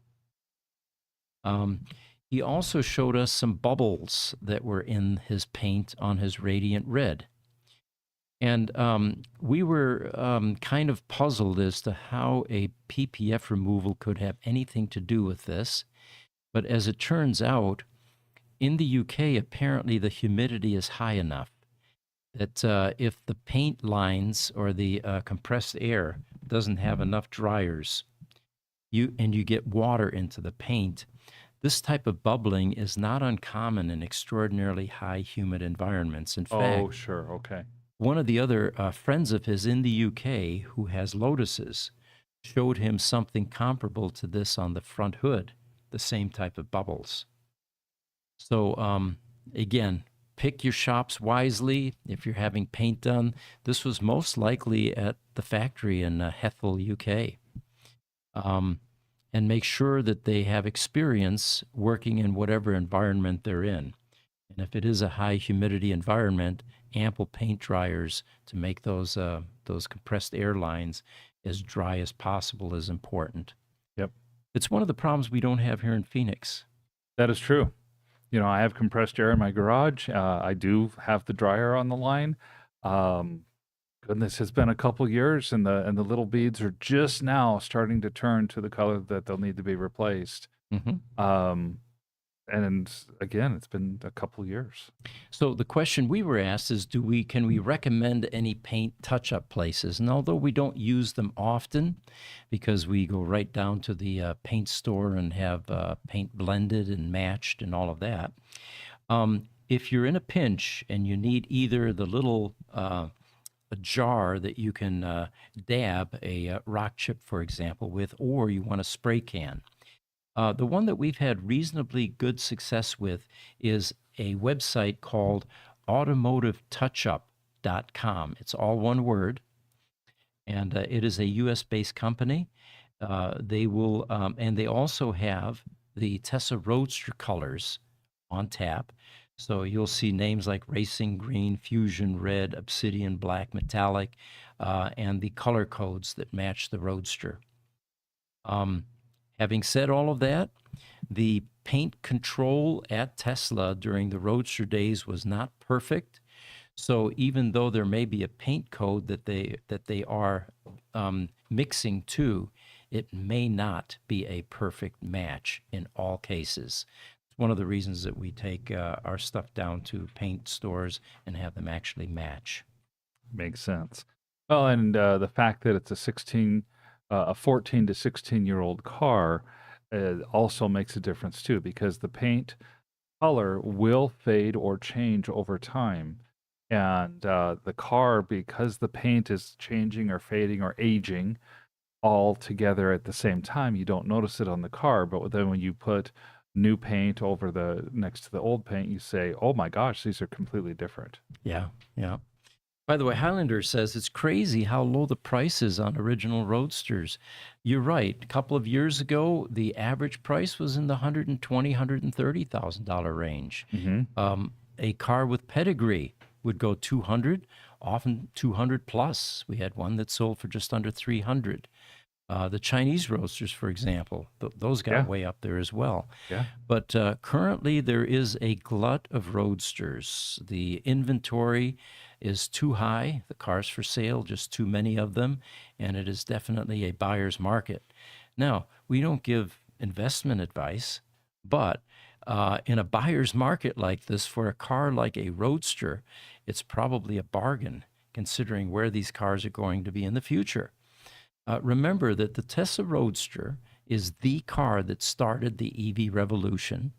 He also showed us some bubbles that were in his paint on his Radiant Red. And we were kind of puzzled as to how a PPF removal could have anything to do with this. But as it turns out, in the UK, apparently the humidity is high enough that if the paint lines or the compressed air doesn't have enough dryers, you get water into the paint, this type of bubbling is not uncommon in extraordinarily high humid environments. In fact, Oh, sure. Okay. one of the other friends of his in the UK who has Lotuses showed him something comparable to this on the front hood, the same type of bubbles. So again, pick your shops wisely. If you're having paint done, this was most likely at the factory in Hethel, UK. And make sure that they have experience working in whatever environment they're in. And if it is a high humidity environment, ample paint dryers to make those compressed air lines as dry as possible is important. Yep. It's one of the problems we don't have here in Phoenix. That is true. You know, I have compressed air in my garage. I do have the dryer on the line. Goodness, it's been a couple years, and the little beads are just now starting to turn to the color that they'll need to be replaced. Mm-hmm. And again, it's been a couple years. So the question we were asked is, can we recommend any paint touch-up places? And although we don't use them often, because we go right down to the paint store and have paint blended and matched and all of that, if you're in a pinch and you need either the little a jar that you can dab a rock chip, for example, with, or you want a spray can. The one that we've had reasonably good success with is a website called automotivetouchup.com. It's all one word, and it is a U.S.-based company. They will, and they also have the Tesla Roadster colors on tap. So you'll see names like Racing Green, Fusion Red, Obsidian Black, Metallic, and the color codes that match the Roadster. Having said all of that, the paint control at Tesla during the Roadster days was not perfect. So even though there may be a paint code that they are mixing to, it may not be a perfect match in all cases. It's one of the reasons that we take our stuff down to paint stores and have them actually match. Makes sense. Well, and the fact that it's a 14 to 16-year-old car also makes a difference too, because the paint color will fade or change over time. And the car, because the paint is changing or fading or aging all together at the same time, you don't notice it on the car. But then when you put new paint over next to the old paint, you say, oh my gosh, these are completely different. Yeah, yeah. By the way, Highlander says it's crazy how low the price is on original Roadsters. You're right. A couple of years ago, the average price was in the $120,000, $130,000 range. Mm-hmm. A car with pedigree would go 200, often 200 plus. We had one that sold for just under 300. The Chinese Roadsters, for example, those got way up there as well. Yeah. But currently, there is a glut of Roadsters. The inventory is too high. The cars for sale, just too many of them, and it is definitely a buyer's market. Now, we don't give investment advice, but in a buyer's market like this, for a car like a Roadster, it's probably a bargain considering where these cars are going to be in the future. Remember that the Tesla Roadster is the car that started the EV revolution,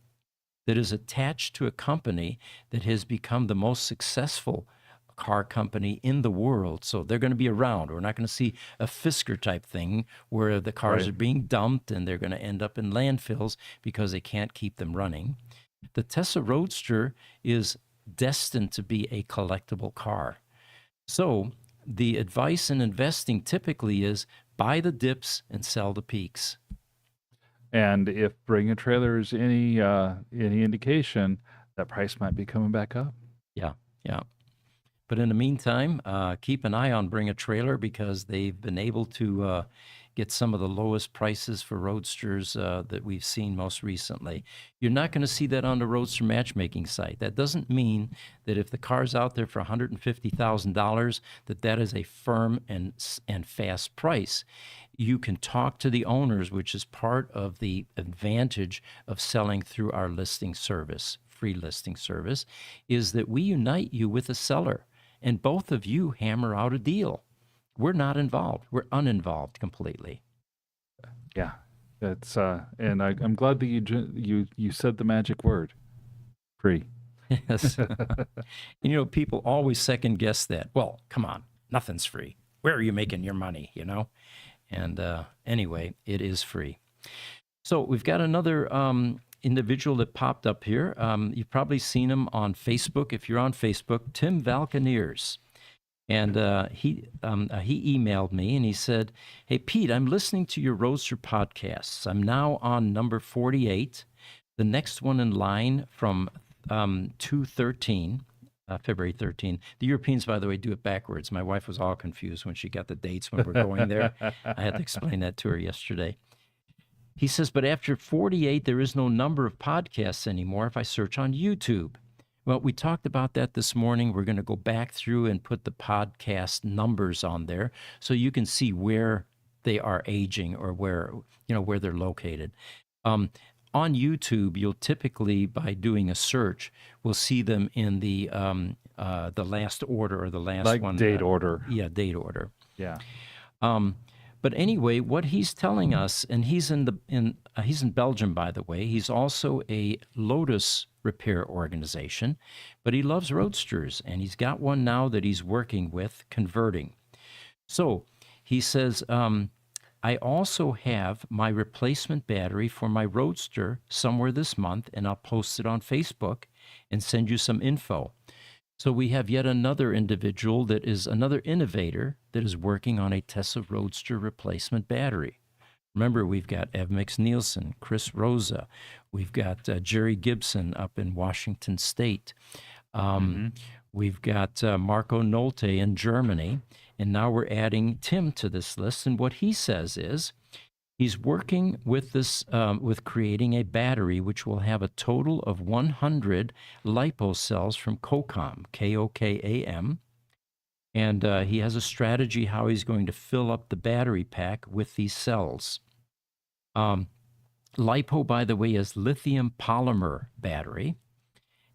that is attached to a company that has become the most successful car company in the world. So they're going to be around. We're not going to see a Fisker type thing where the cars are being dumped and they're going to end up in landfills because they can't keep them running. The Tesla Roadster is destined to be a collectible car. So the advice in investing typically is buy the dips and sell the peaks. And if Bring a Trailer is any indication, that price might be coming back up. Yeah, yeah. But in the meantime, keep an eye on Bring a Trailer because they've been able to get some of the lowest prices for Roadsters that we've seen most recently. You're not going to see that on the Roadster matchmaking site. That doesn't mean that if the car's out there for $150,000, that is a firm and fast price. You can talk to the owners, which is part of the advantage of selling through our listing service, free listing service, is that we unite you with a seller and both of you hammer out a deal. We're not involved. We're uninvolved completely. Yeah, that's and I'm glad that you said the magic word, free. Yes. And people always second guess that. Well, come on, nothing's free. Where are you making your money? And anyway, it is free. So we've got another individual that popped up here. You've probably seen him on Facebook. If you're on Facebook, Tim Valcaniers. And he emailed me and he said, "Hey, Pete, I'm listening to your Roadster podcasts. I'm now on number 48, the next one in line from 2/13, February 13. The Europeans, by the way, do it backwards. My wife was all confused when she got the dates when we're going there. I had to explain that to her yesterday. He says, but after 48, there is no number of podcasts anymore if I search on YouTube. Well, we talked about that this morning. We're going to go back through and put the podcast numbers on there so you can see where they are aging or where they're located. On YouTube, you'll typically, by doing a search, will see them in the last order or the last like one. Date order. Yeah, date order. Yeah. But anyway, what he's telling us, and he's in Belgium, by the way. He's also a Lotus repair organization, but he loves Roadsters, and he's got one now that he's working with converting. So he says, I also have my replacement battery for my Roadster somewhere this month, and I'll post it on Facebook and send you some info. So we have yet another individual that is another innovator that is working on a Tesla Roadster replacement battery. Remember, we've got Ev McNeilson, Chris Rosa. We've got Jerry Gibson up in Washington State. We've got Marco Nolte in Germany. And now we're adding Tim to this list. And what he says is he's working with this, with creating a battery which will have a total of 100 LiPo cells from Kokam, K-O-K-A-M. And he has a strategy how he's going to fill up the battery pack with these cells. LiPo, by the way, is lithium polymer battery.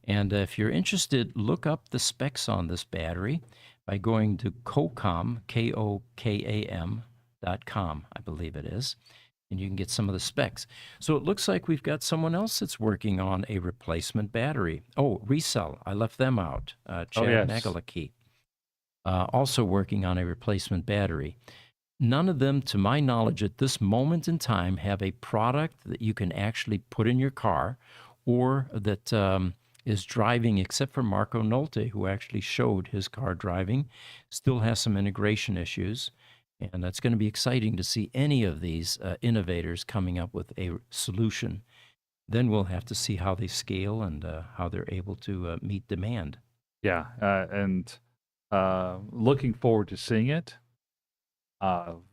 And if you're interested, look up the specs on this battery by going to Kokam, Kokam.com, I believe it is. And you can get some of the specs. So it looks like we've got someone else that's working on a replacement battery. Oh, Resell. I left them out. Chad Nagalaki. Also working on a replacement battery. None of them, to my knowledge, at this moment in time, have a product that you can actually put in your car or that is driving, except for Marco Nolte, who actually showed his car driving, still has some integration issues. And that's going to be exciting to see any of these innovators coming up with a solution. Then we'll have to see how they scale and how they're able to meet demand. Yeah, and looking forward to seeing it.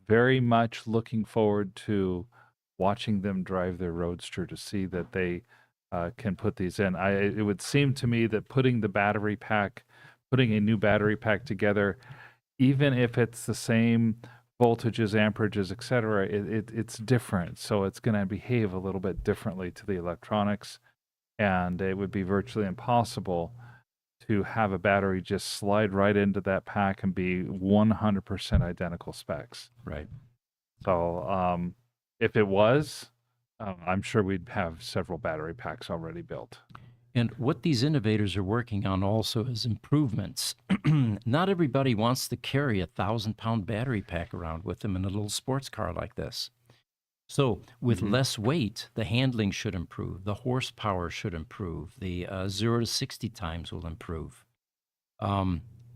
Very much looking forward to watching them drive their Roadster to see that they can put these in. It would seem to me that putting a new battery pack together, even if it's the same voltages, amperages, etc., it's different. So it's going to behave a little bit differently to the electronics, and it would be virtually impossible to have a battery just slide right into that pack and be 100% identical specs. Right. So if it was, I'm sure we'd have several battery packs already built. And what these innovators are working on also is improvements. Not everybody wants to carry a 1,000-pound battery pack around with them in a little sports car like this. So with less weight, the handling should improve, the horsepower should improve, the 0 to 60 times will improve.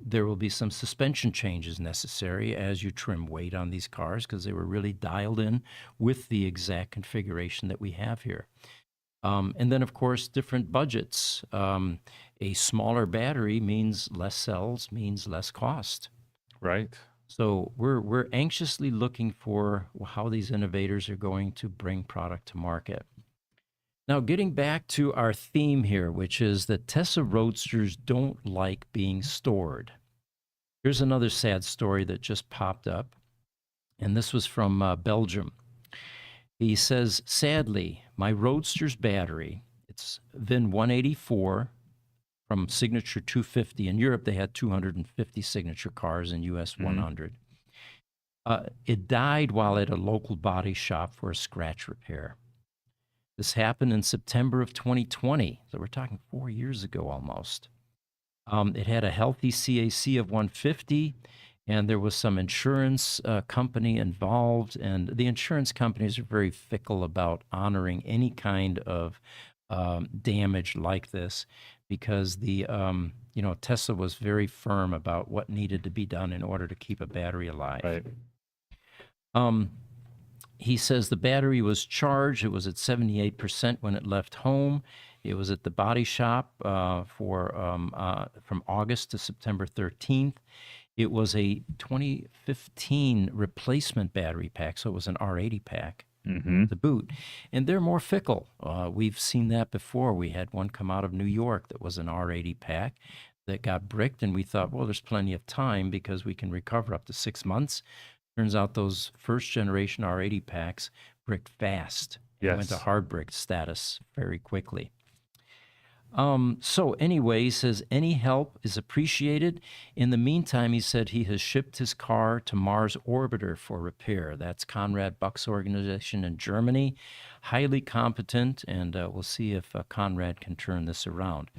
There will be some suspension changes necessary as you trim weight on these cars because they were really dialed in with the exact configuration that we have here. And then, of course, different budgets. A smaller battery means less cells, means less cost. Right. So we're anxiously looking for how these innovators are going to bring product to market. Now, getting back to our theme here, which is that Tesla Roadsters don't like being stored. Here's another sad story that just popped up, and this was from Belgium. He says, sadly, my Roadster's battery, it's VIN 184 from Signature 250. In Europe, they had 250 signature cars, in US 100. It died while at a local body shop for a scratch repair. This happened in September of 2020, so we're talking 4 years ago almost. It had a healthy CAC of 150, and there was some insurance company involved, and the insurance companies are very fickle about honoring any kind of damage like this because Tesla was very firm about what needed to be done in order to keep a battery alive. Right. He says the battery was charged. It was at 78% when it left home. It was at the body shop from August to September 13th. It was a 2015 replacement battery pack, so it was an R80 pack to boot. And they're more fickle. We've seen that before. We had one come out of New York that was an R80 pack that got bricked, and we thought, well, there's plenty of time because we can recover up to 6 months. Turns out those first-generation R80 packs bricked fast and went to hard brick status very quickly. So anyway, he says any help is appreciated. In the meantime, he said he has shipped his car to Mars Orbiter for repair. That's Conrad Buck's organization in Germany. Highly competent, and we'll see if Conrad can turn this around.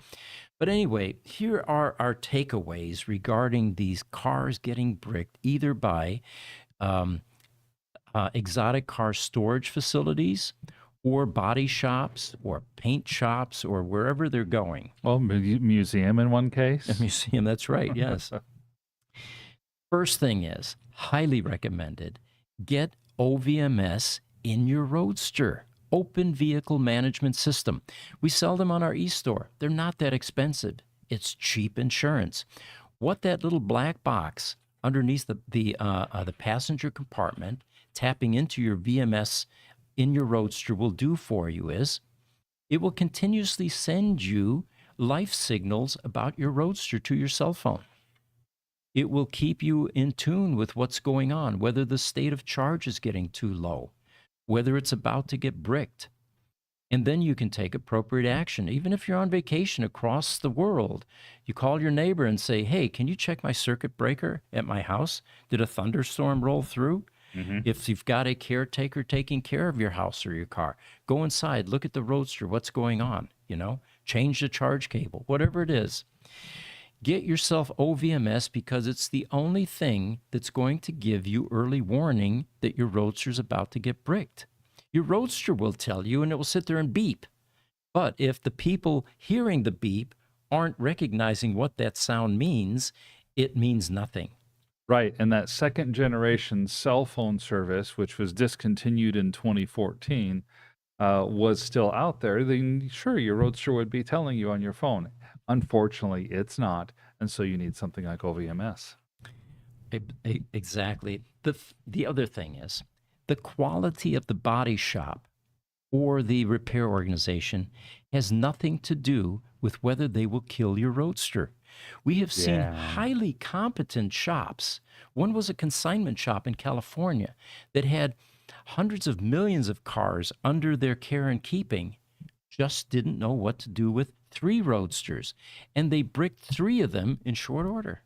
But anyway, here are our takeaways regarding these cars getting bricked either by exotic car storage facilities or body shops or paint shops or wherever they're going. Well, museum in one case. A museum, that's right, yes. First thing is, highly recommended, get OVMS in your Roadster. Open Vehicle Management System. We sell them on our e-store. They're not that expensive. It's cheap insurance. What that little black box underneath the passenger compartment, tapping into your VMS in your Roadster will do for you is it will continuously send you life signals about your Roadster to your cell phone. It will keep you in tune with what's going on, whether the state of charge is getting too low, whether it's about to get bricked. And then you can take appropriate action. Even if you're on vacation across the world, you call your neighbor and say, hey, can you check my circuit breaker at my house? Did a thunderstorm roll through? If you've got a caretaker taking care of your house or your car, go inside, look at the Roadster, what's going on, change the charge cable, whatever it is. Get yourself OVMS because it's the only thing that's going to give you early warning that your Roadster's about to get bricked. Your Roadster will tell you, and it will sit there and beep. But if the people hearing the beep aren't recognizing what that sound means, it means nothing. Right, and that second generation cell phone service, which was discontinued in 2014, was still out there. Then sure, your Roadster would be telling you on your phone. Unfortunately, it's not, and so you need something like OVMS. Exactly. The other thing is the quality of the body shop or the repair organization has nothing to do with whether they will kill your Roadster. We have seen highly competent shops. One was a consignment shop in California that had hundreds of millions of cars under their care and keeping, just didn't know what to do with 3 Roadsters, and they bricked 3 of them in short order.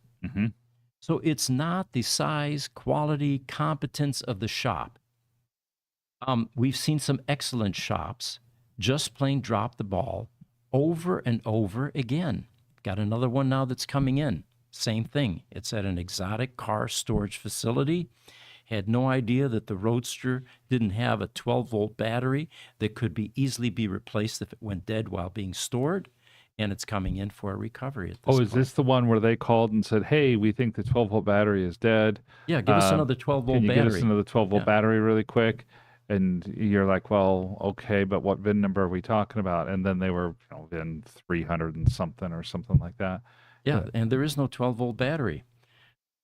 So it's not the size, quality, competence of the shop. We've seen some excellent shops just plain drop the ball over and over again. Got another one now that's coming in. Same thing. It's at an exotic car storage facility. Had no idea that the Roadster didn't have a 12-volt battery that could easily be replaced if it went dead while being stored. and it's coming in for a recovery at this Oh, point. is this the one where they called and said, "Hey, we think the 12-volt battery is dead. Yeah, give us another 12-volt Can you get us battery. another 12-volt Yeah. battery really quick?" And you're like, "Well, okay, but what VIN number are we talking about?" And then they were, VIN 300 and something or something like that. Yeah, and there is no 12-volt battery.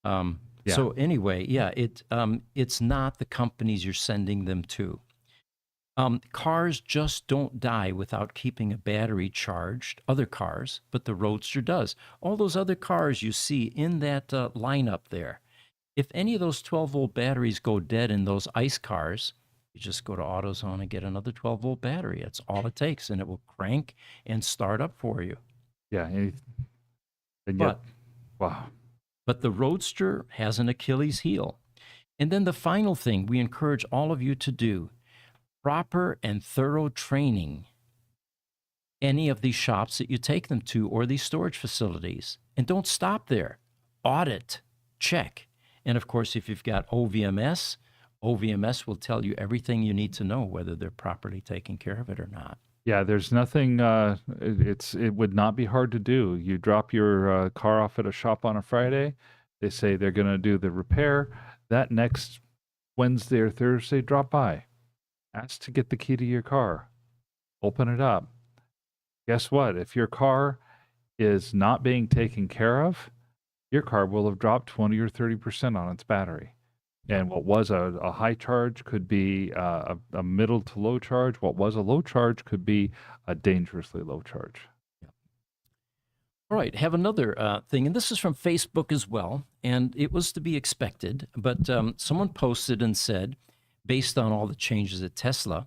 Yeah. So anyway, yeah, it's not the companies you're sending them to. Cars just don't die without keeping a battery charged, other cars, but the Roadster does. All those other cars you see in that lineup there, if any of those 12-volt batteries go dead in those ICE cars, you just go to AutoZone and get another 12-volt battery. That's all it takes, and it will crank and start up for you. Yeah. And yet, wow. But the Roadster has an Achilles heel. And then the final thing we encourage all of you to do, proper and thorough training any of these shops that you take them to or these storage facilities. And don't stop there. Audit, check. And of course, if you've got OVMS, OVMS will tell you everything you need to know whether they're properly taking care of it or not. Yeah, there's nothing. It would not be hard to do. You drop your car off at a shop on a Friday. They say they're going to do the repair. That next Wednesday or Thursday, drop by. Ask to get the key to your car. Open it up. Guess what? If your car is not being taken care of, your car will have dropped 20 or 30% on its battery. And what was a high charge could be a middle to low charge. What was a low charge could be a dangerously low charge. All right, have another thing, and this is from Facebook as well, and it was to be expected, but someone posted and said, based on all the changes at Tesla,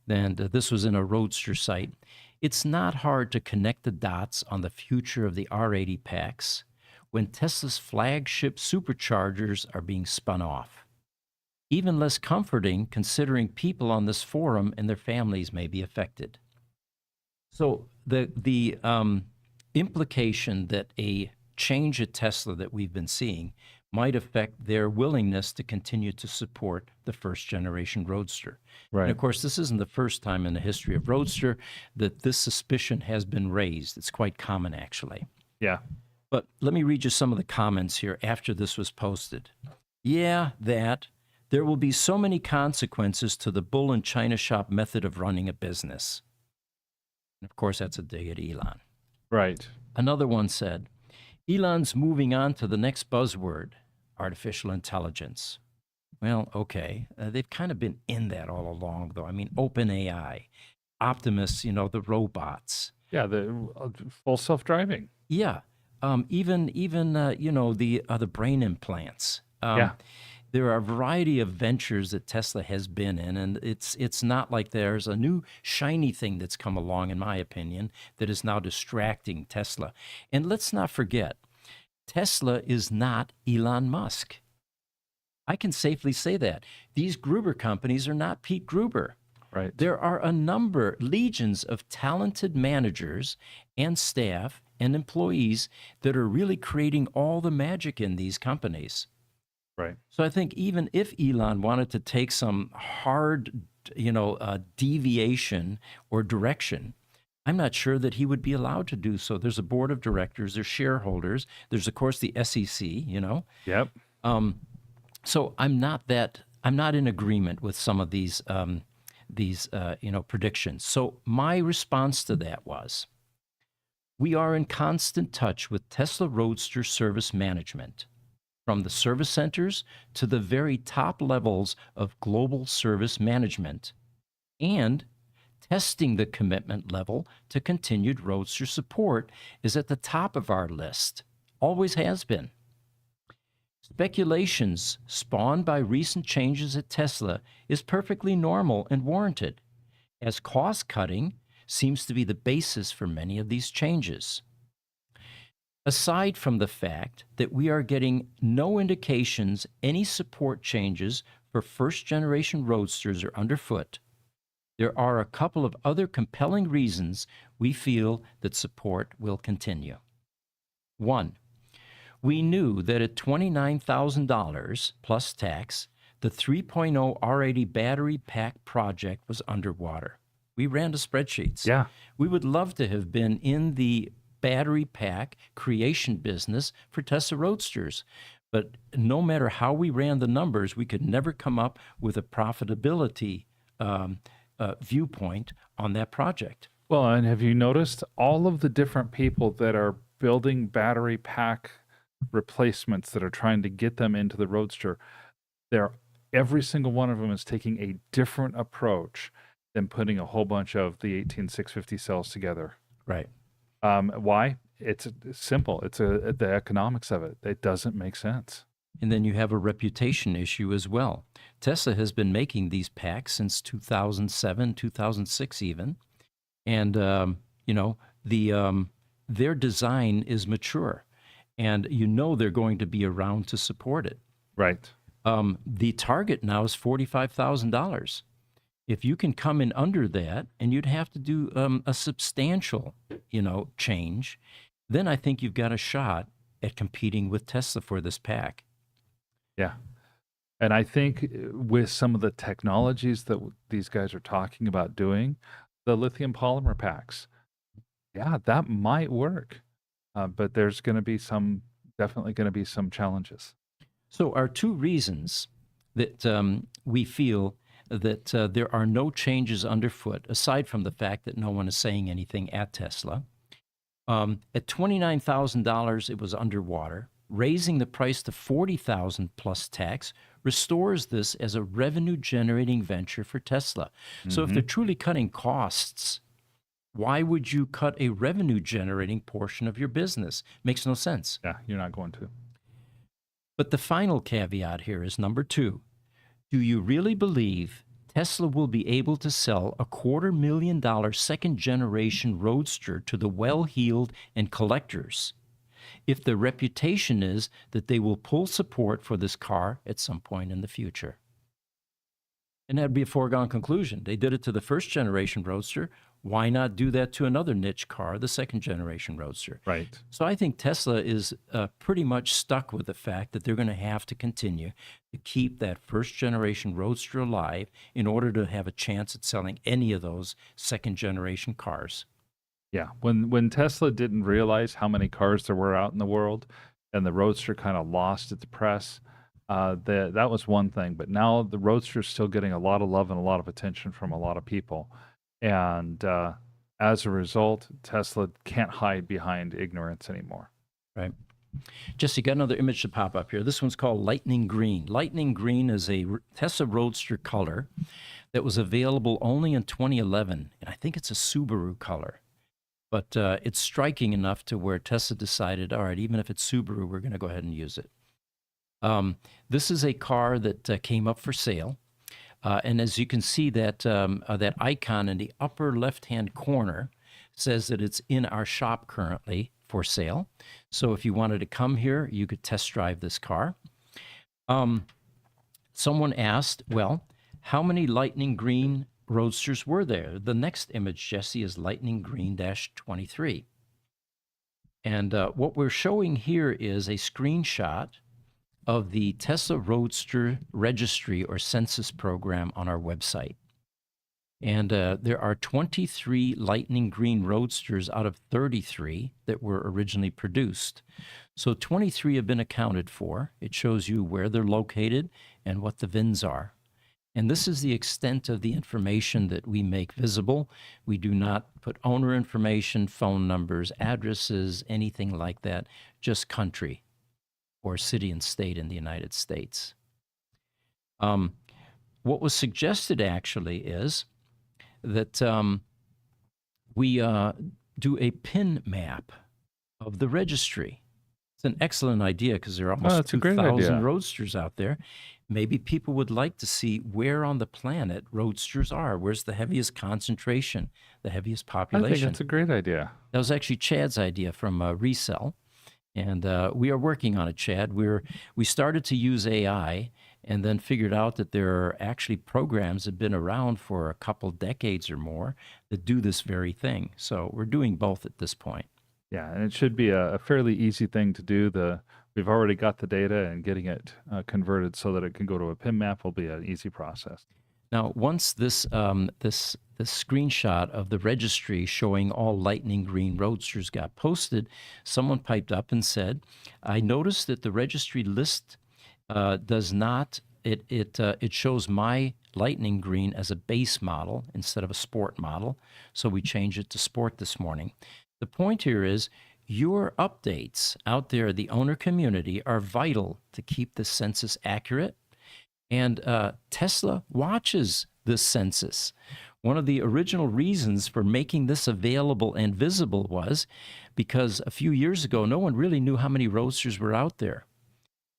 and this was in a Roadster site, it's not hard to connect the dots on the future of the R80 packs when Tesla's flagship superchargers are being spun off. Even less comforting considering people on this forum and their families may be affected. So the implication that a change at Tesla that we've been seeing might affect their willingness to continue to support the first generation Roadster. Right. And of course, this isn't the first time in the history of Roadster that this suspicion has been raised. It's quite common, actually. Yeah. But let me read you some of the comments here after this was posted. Yeah, that. There will be so many consequences to the bull and china shop method of running a business. And of course, that's a dig at Elon. Right. Another one said, Elon's moving on to the next buzzword, artificial intelligence. Well, okay. They've kind of been in that all along, though. I mean, OpenAI, Optimus, the robots. Yeah, the full self-driving. Yeah. Even the brain implants. Yeah. There are a variety of ventures that Tesla has been in, and it's not like there's a new shiny thing that's come along, in my opinion, that is now distracting Tesla. And let's not forget, Tesla is not Elon Musk. I can safely say that. These Gruber companies are not Pete Gruber. Right. There are a number, legions of talented managers and staff and employees that are really creating all the magic in these companies. Right. So I think even if Elon wanted to take some hard, deviation or direction, I'm not sure that he would be allowed to do so. There's a board of directors, there's shareholders, there's of course the SEC. Yep. So I'm not in agreement with some of these predictions. So my response to that was, we are in constant touch with Tesla Roadster service management, from the service centers to the very top levels of global service management, and testing the commitment level to continued Roadster support is at the top of our list, always has been. Speculations spawned by recent changes at Tesla is perfectly normal and warranted, as cost cutting seems to be the basis for many of these changes. Aside from the fact that we are getting no indications any support changes for first-generation Roadsters are underfoot, there are a couple of other compelling reasons we feel that support will continue. One, we knew that at $29,000 plus tax, the 3.0 R80 battery pack project was underwater. We ran the spreadsheets. Yeah. We would love to have been in the battery pack creation business for Tesla Roadsters. But no matter how we ran the numbers, we could never come up with a profitability viewpoint on that project. Well, and have you noticed all of the different people that are building battery pack replacements that are trying to get them into the Roadster? Every single one of them is taking a different approach than putting a whole bunch of the 18650 cells together. Right. Why? It's simple. It's the economics of it. It doesn't make sense. And then you have a reputation issue as well. Tesla has been making these packs since 2007, 2006 even. And, their design is mature. And they're going to be around to support it. Right. The target now is $45,000. If you can come in under that, and you'd have to do a substantial, change, then I think you've got a shot at competing with Tesla for this pack. Yeah. And I think with some of the technologies that these guys are talking about doing, the lithium polymer packs, yeah, that might work. But there's definitely going to be some challenges. So our two reasons that we feel that there are no changes underfoot, aside from the fact that no one is saying anything at Tesla. At $29,000, it was underwater. Raising the price to $40,000 plus tax restores this as a revenue-generating venture for Tesla. So if they're truly cutting costs, why would you cut a revenue-generating portion of your business? Makes no sense. Yeah, you're not going to. But the final caveat here is number 2. Do you really believe Tesla will be able to sell a $250,000 second-generation Roadster to the well-heeled and collectors if the reputation is that they will pull support for this car at some point in the future? And that'd be a foregone conclusion. They did it to the first-generation Roadster. Why not do that to another niche car, the second-generation Roadster? Right. So I think Tesla is pretty much stuck with the fact that they're going to have to continue to keep that first-generation Roadster alive in order to have a chance at selling any of those second-generation cars. Yeah. When Tesla didn't realize how many cars there were out in the world, and the Roadster kind of lost its press, that was one thing. But now the Roadster is still getting a lot of love and a lot of attention from a lot of people. And as a result, Tesla can't hide behind ignorance anymore. Right. Jesse, got another image to pop up here. This one's called Lightning Green. Lightning Green is a Tesla Roadster color that was available only in 2011. And I think it's a Subaru color. But it's striking enough to where Tesla decided, all right, even if it's Subaru, we're going to go ahead and use it. This is a car that came up for sale. And as you can see, that icon in the upper left-hand corner says that it's in our shop currently for sale. So if you wanted to come here, you could test drive this car. Someone asked, well, how many Lightning Green Roadsters were there? The next image, Jesse, is Lightning Green-23. And what we're showing here is a screenshot of the Tesla Roadster Registry or census program on our website. And there are 23 Lightning Green Roadsters out of 33 that were originally produced. So 23 have been accounted for. It shows you where they're located and what the VINs are. And this is the extent of the information that we make visible. We do not put owner information, phone numbers, addresses, anything like that, just country or city and state in the United States. What was suggested actually is that we do a pin map of the registry. It's an excellent idea because there are almost 2,000 Roadsters out there. Maybe people would like to see where on the planet Roadsters are. Where's the heaviest concentration, the heaviest population? I think that's a great idea. That was actually Chad's idea from Resell. And we are working on it, Chad. We started to use AI and then figured out that there are actually programs that have been around for a couple decades or more that do this very thing. So we're doing both at this point. Yeah, and it should be a fairly easy thing to do. We've already got the data, and getting it converted so that it can go to a PIN map will be an easy process. Now, once this screenshot of the registry showing all lightning green Roadsters got posted, someone piped up and said, "I noticed that the registry list does not it shows my lightning green as a base model instead of a sport model, so we changed it to sport this morning." The point here is your updates out there, the owner community, are vital to keep the census accurate. And Tesla watches this census. One of the original reasons for making this available and visible was because a few years ago, no one really knew how many Roadsters were out there.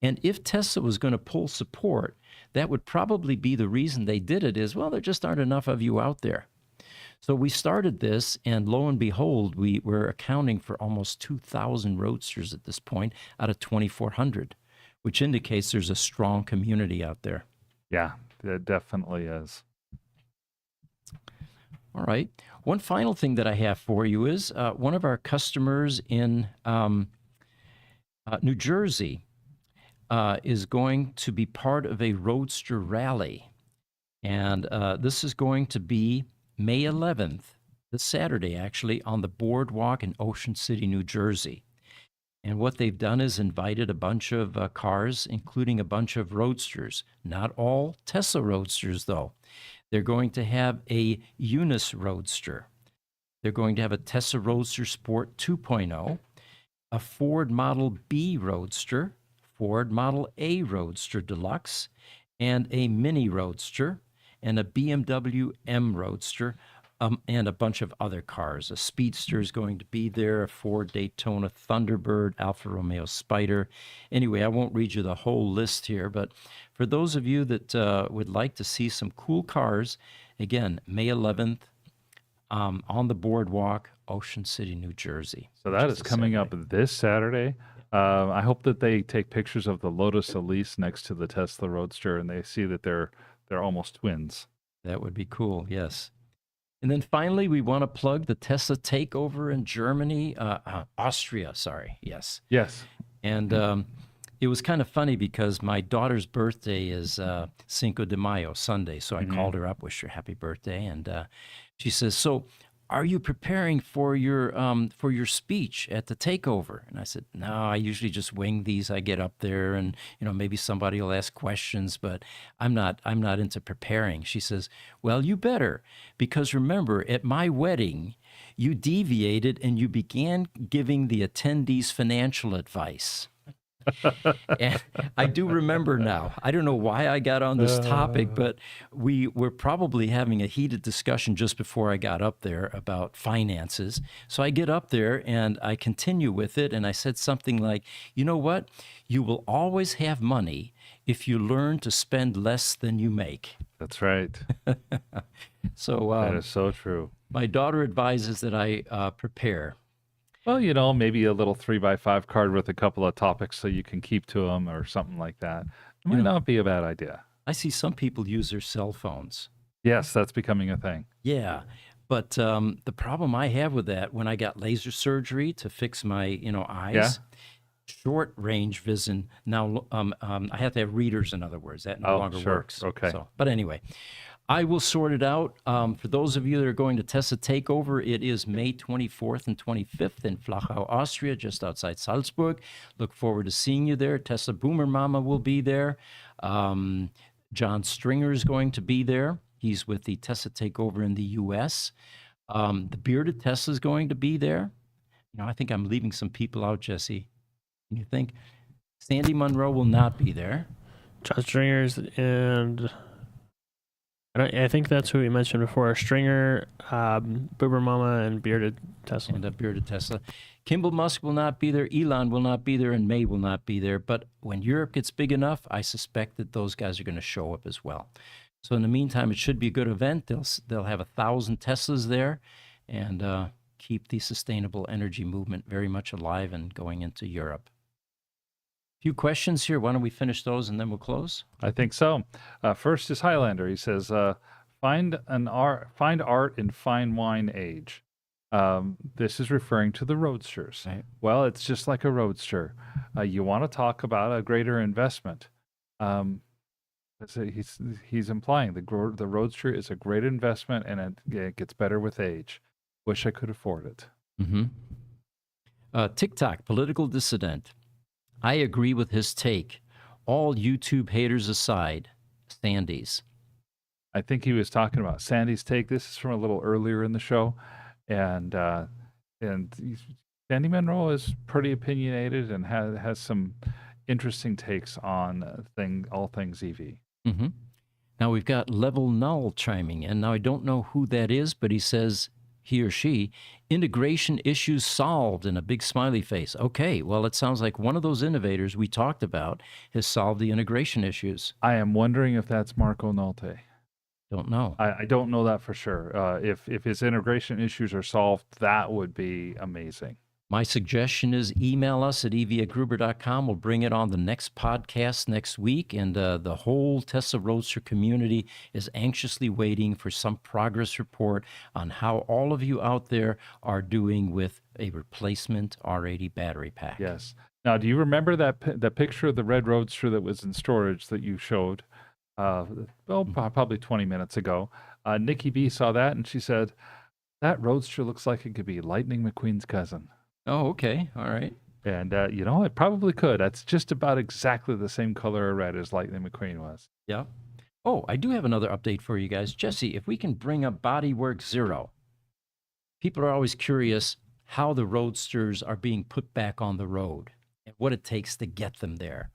And if Tesla was going to pull support, that would probably be the reason they did it is, well, there just aren't enough of you out there. So we started this, and lo and behold, we were accounting for almost 2,000 Roadsters at this point out of 2,400, which indicates there's a strong community out there. Yeah, it definitely is. All right. One final thing that I have for you is one of our customers in New Jersey is going to be part of a Roadster Rally. And this is going to be May 11th, this Saturday, actually, on the boardwalk in Ocean City, New Jersey. And what they've done is invited a bunch of cars, including a bunch of Roadsters. Not all Tesla Roadsters, though. They're going to have a Eunice Roadster. They're going to have a Tesla Roadster Sport 2.0, a Ford Model B Roadster, Ford Model A Roadster Deluxe, and a Mini Roadster, and a BMW M Roadster, and a bunch of other cars. A Speedster is going to be there, a Ford Daytona Thunderbird, Alfa Romeo Spider. Anyway, I won't read you the whole list here, but for those of you that would like to see some cool cars, again, May 11th, on the boardwalk, Ocean City, New Jersey. So that is coming up this Saturday. I hope that they take pictures of the Lotus Elise next to the Tesla Roadster, and they see that they're almost twins. That would be cool, yes. And then finally, we want to plug the Tesla takeover in Germany, Austria, sorry, yes. Yes. And it was kind of funny because my daughter's birthday is Cinco de Mayo, Sunday. So I called her up, wished her happy birthday, and she says, "So, are you preparing for your speech at the takeover?" And I said, "No, I usually just wing these. I get up there, and maybe somebody will ask questions, but I'm not into preparing." She says, "Well, you better, because remember, at my wedding, you deviated and you began giving the attendees financial advice." And I do remember now. I don't know why I got on this topic, but we were probably having a heated discussion just before I got up there about finances. So I get up there and I continue with it. And I said something like, "You know what? You will always have money if you learn to spend less than you make." That's right. So That is so true. my daughter advises that I prepare. Well, maybe a little 3x5 card with a couple of topics so you can keep to them or something like that. It might not be a bad idea. I see some people use their cell phones. Yes, that's becoming a thing. Yeah. But the problem I have with that, when I got laser surgery to fix my, eyes, short range vision, now I have to have readers, in other words. That no longer works. Okay. But anyway, I will sort it out. For those of you that are going to Tesla Takeover, it is May 24th and 25th in Flachau, Austria, just outside Salzburg. Look forward to seeing you there. Tesla Boomer Mama will be there. John Stringer is going to be there. He's with the Tesla Takeover in the U.S. The Bearded Tesla is going to be there. I think I'm leaving some people out, Jesse. You think Sandy Monroe will not be there? John Stringer's and I think that's who we mentioned before. Stringer, Boober Mama, and Bearded Tesla. And a Bearded Tesla. Kimball Musk will not be there. Elon will not be there. And May will not be there. But when Europe gets big enough, I suspect that those guys are going to show up as well. So in the meantime, it should be a good event. They'll have 1,000 Teslas there and keep the sustainable energy movement very much alive and going into Europe. Few questions here. Why don't we finish those and then we'll close? I think so. First is Highlander. He says, find art in fine wine age. This is referring to the Roadsters. Right. Well, it's just like a Roadster. You want to talk about a greater investment. He's implying the Roadster is a great investment and it gets better with age. Wish I could afford it. Mm-hmm. TikTok, political dissident. I agree with his take. All YouTube haters aside, Sandy's. I think he was talking about Sandy's take. This is from a little earlier in the show, and Sandy Monroe is pretty opinionated and has some interesting takes on all things EV. Mm-hmm. Now we've got Level Null chiming in. Now I don't know who that is, but he says, he or she, integration issues solved, in a big smiley face. Okay, well, it sounds like one of those innovators we talked about has solved the integration issues. I am wondering if that's Marco Nolte. Don't know. I don't know that for sure. If his integration issues are solved, that would be amazing. My suggestion is email us at ev@gruber.com. We'll bring it on the next podcast next week. And the whole Tesla Roadster community is anxiously waiting for some progress report on how all of you out there are doing with a replacement R80 battery pack. Yes. Now, do you remember that picture of the red Roadster that was in storage that you showed? Probably 20 minutes ago. Nikki B saw that and she said, that Roadster looks like it could be Lightning McQueen's cousin. Oh, okay. All right. And, it probably could. That's just about exactly the same color of red as Lightning McQueen was. Yeah. Oh, I do have another update for you guys. Jesse, if we can bring up Bodywork Zero. People are always curious how the Roadsters are being put back on the road and what it takes to get them there.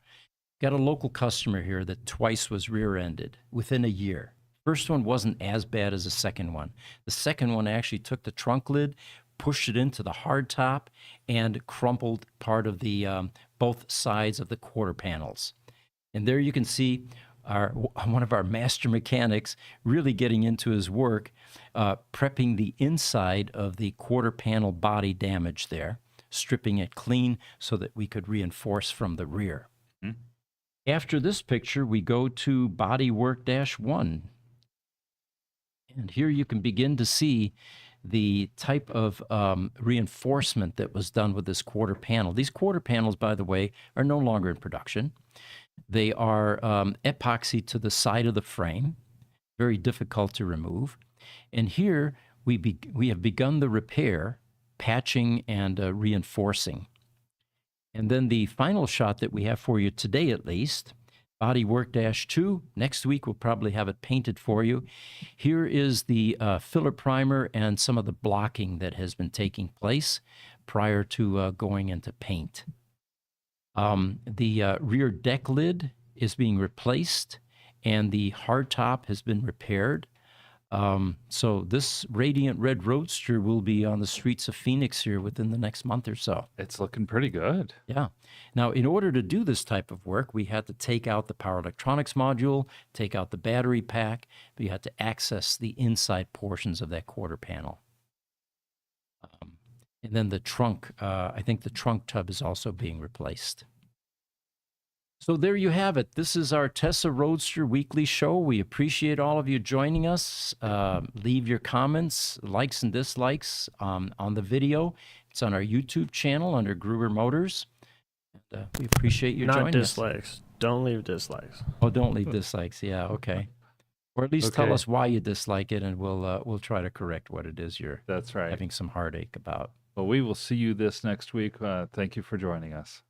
Got a local customer here that twice was rear-ended within a year. First one wasn't as bad as the second one. The second one actually took the trunk lid, pushed it into the hard top, and crumpled part of the both sides of the quarter panels. And there you can see one of our master mechanics really getting into his work, prepping the inside of the quarter panel body damage there, stripping it clean so that we could reinforce from the rear. Mm-hmm. After this picture, we go to Bodywork-1. And here you can begin to see the type of reinforcement that was done with this quarter panel. These quarter panels, by the way, are no longer in production. They are epoxy to the side of the frame, very difficult to remove. And here we have begun the repair, patching, and reinforcing. And then the final shot that we have for you today, at least, Bodywork-2. Next week, we'll probably have it painted for you. Here is the filler primer and some of the blocking that has been taking place prior to going into paint. The rear deck lid is being replaced, and the hardtop has been repaired. So this radiant red Roadster will be on the streets of Phoenix here within the next month or so. It's looking pretty good. Yeah. Now, in order to do this type of work, we had to take out the power electronics module, take out the battery pack, but you had to access the inside portions of that quarter panel. And then the trunk, I think the trunk tub is also being replaced. So there you have it. This is our Tesla Roadster weekly show. We appreciate all of you joining us. Leave your comments, likes and dislikes on the video. It's on our YouTube channel under Gruber Motors. And, we appreciate you joining us. Not dislikes. Don't leave dislikes. Oh, don't leave dislikes. Yeah, okay. Or at least tell us why you dislike it, and we'll try to correct what it is you're That's right. having some heartache about. Well, we will see you this next week. Thank you for joining us.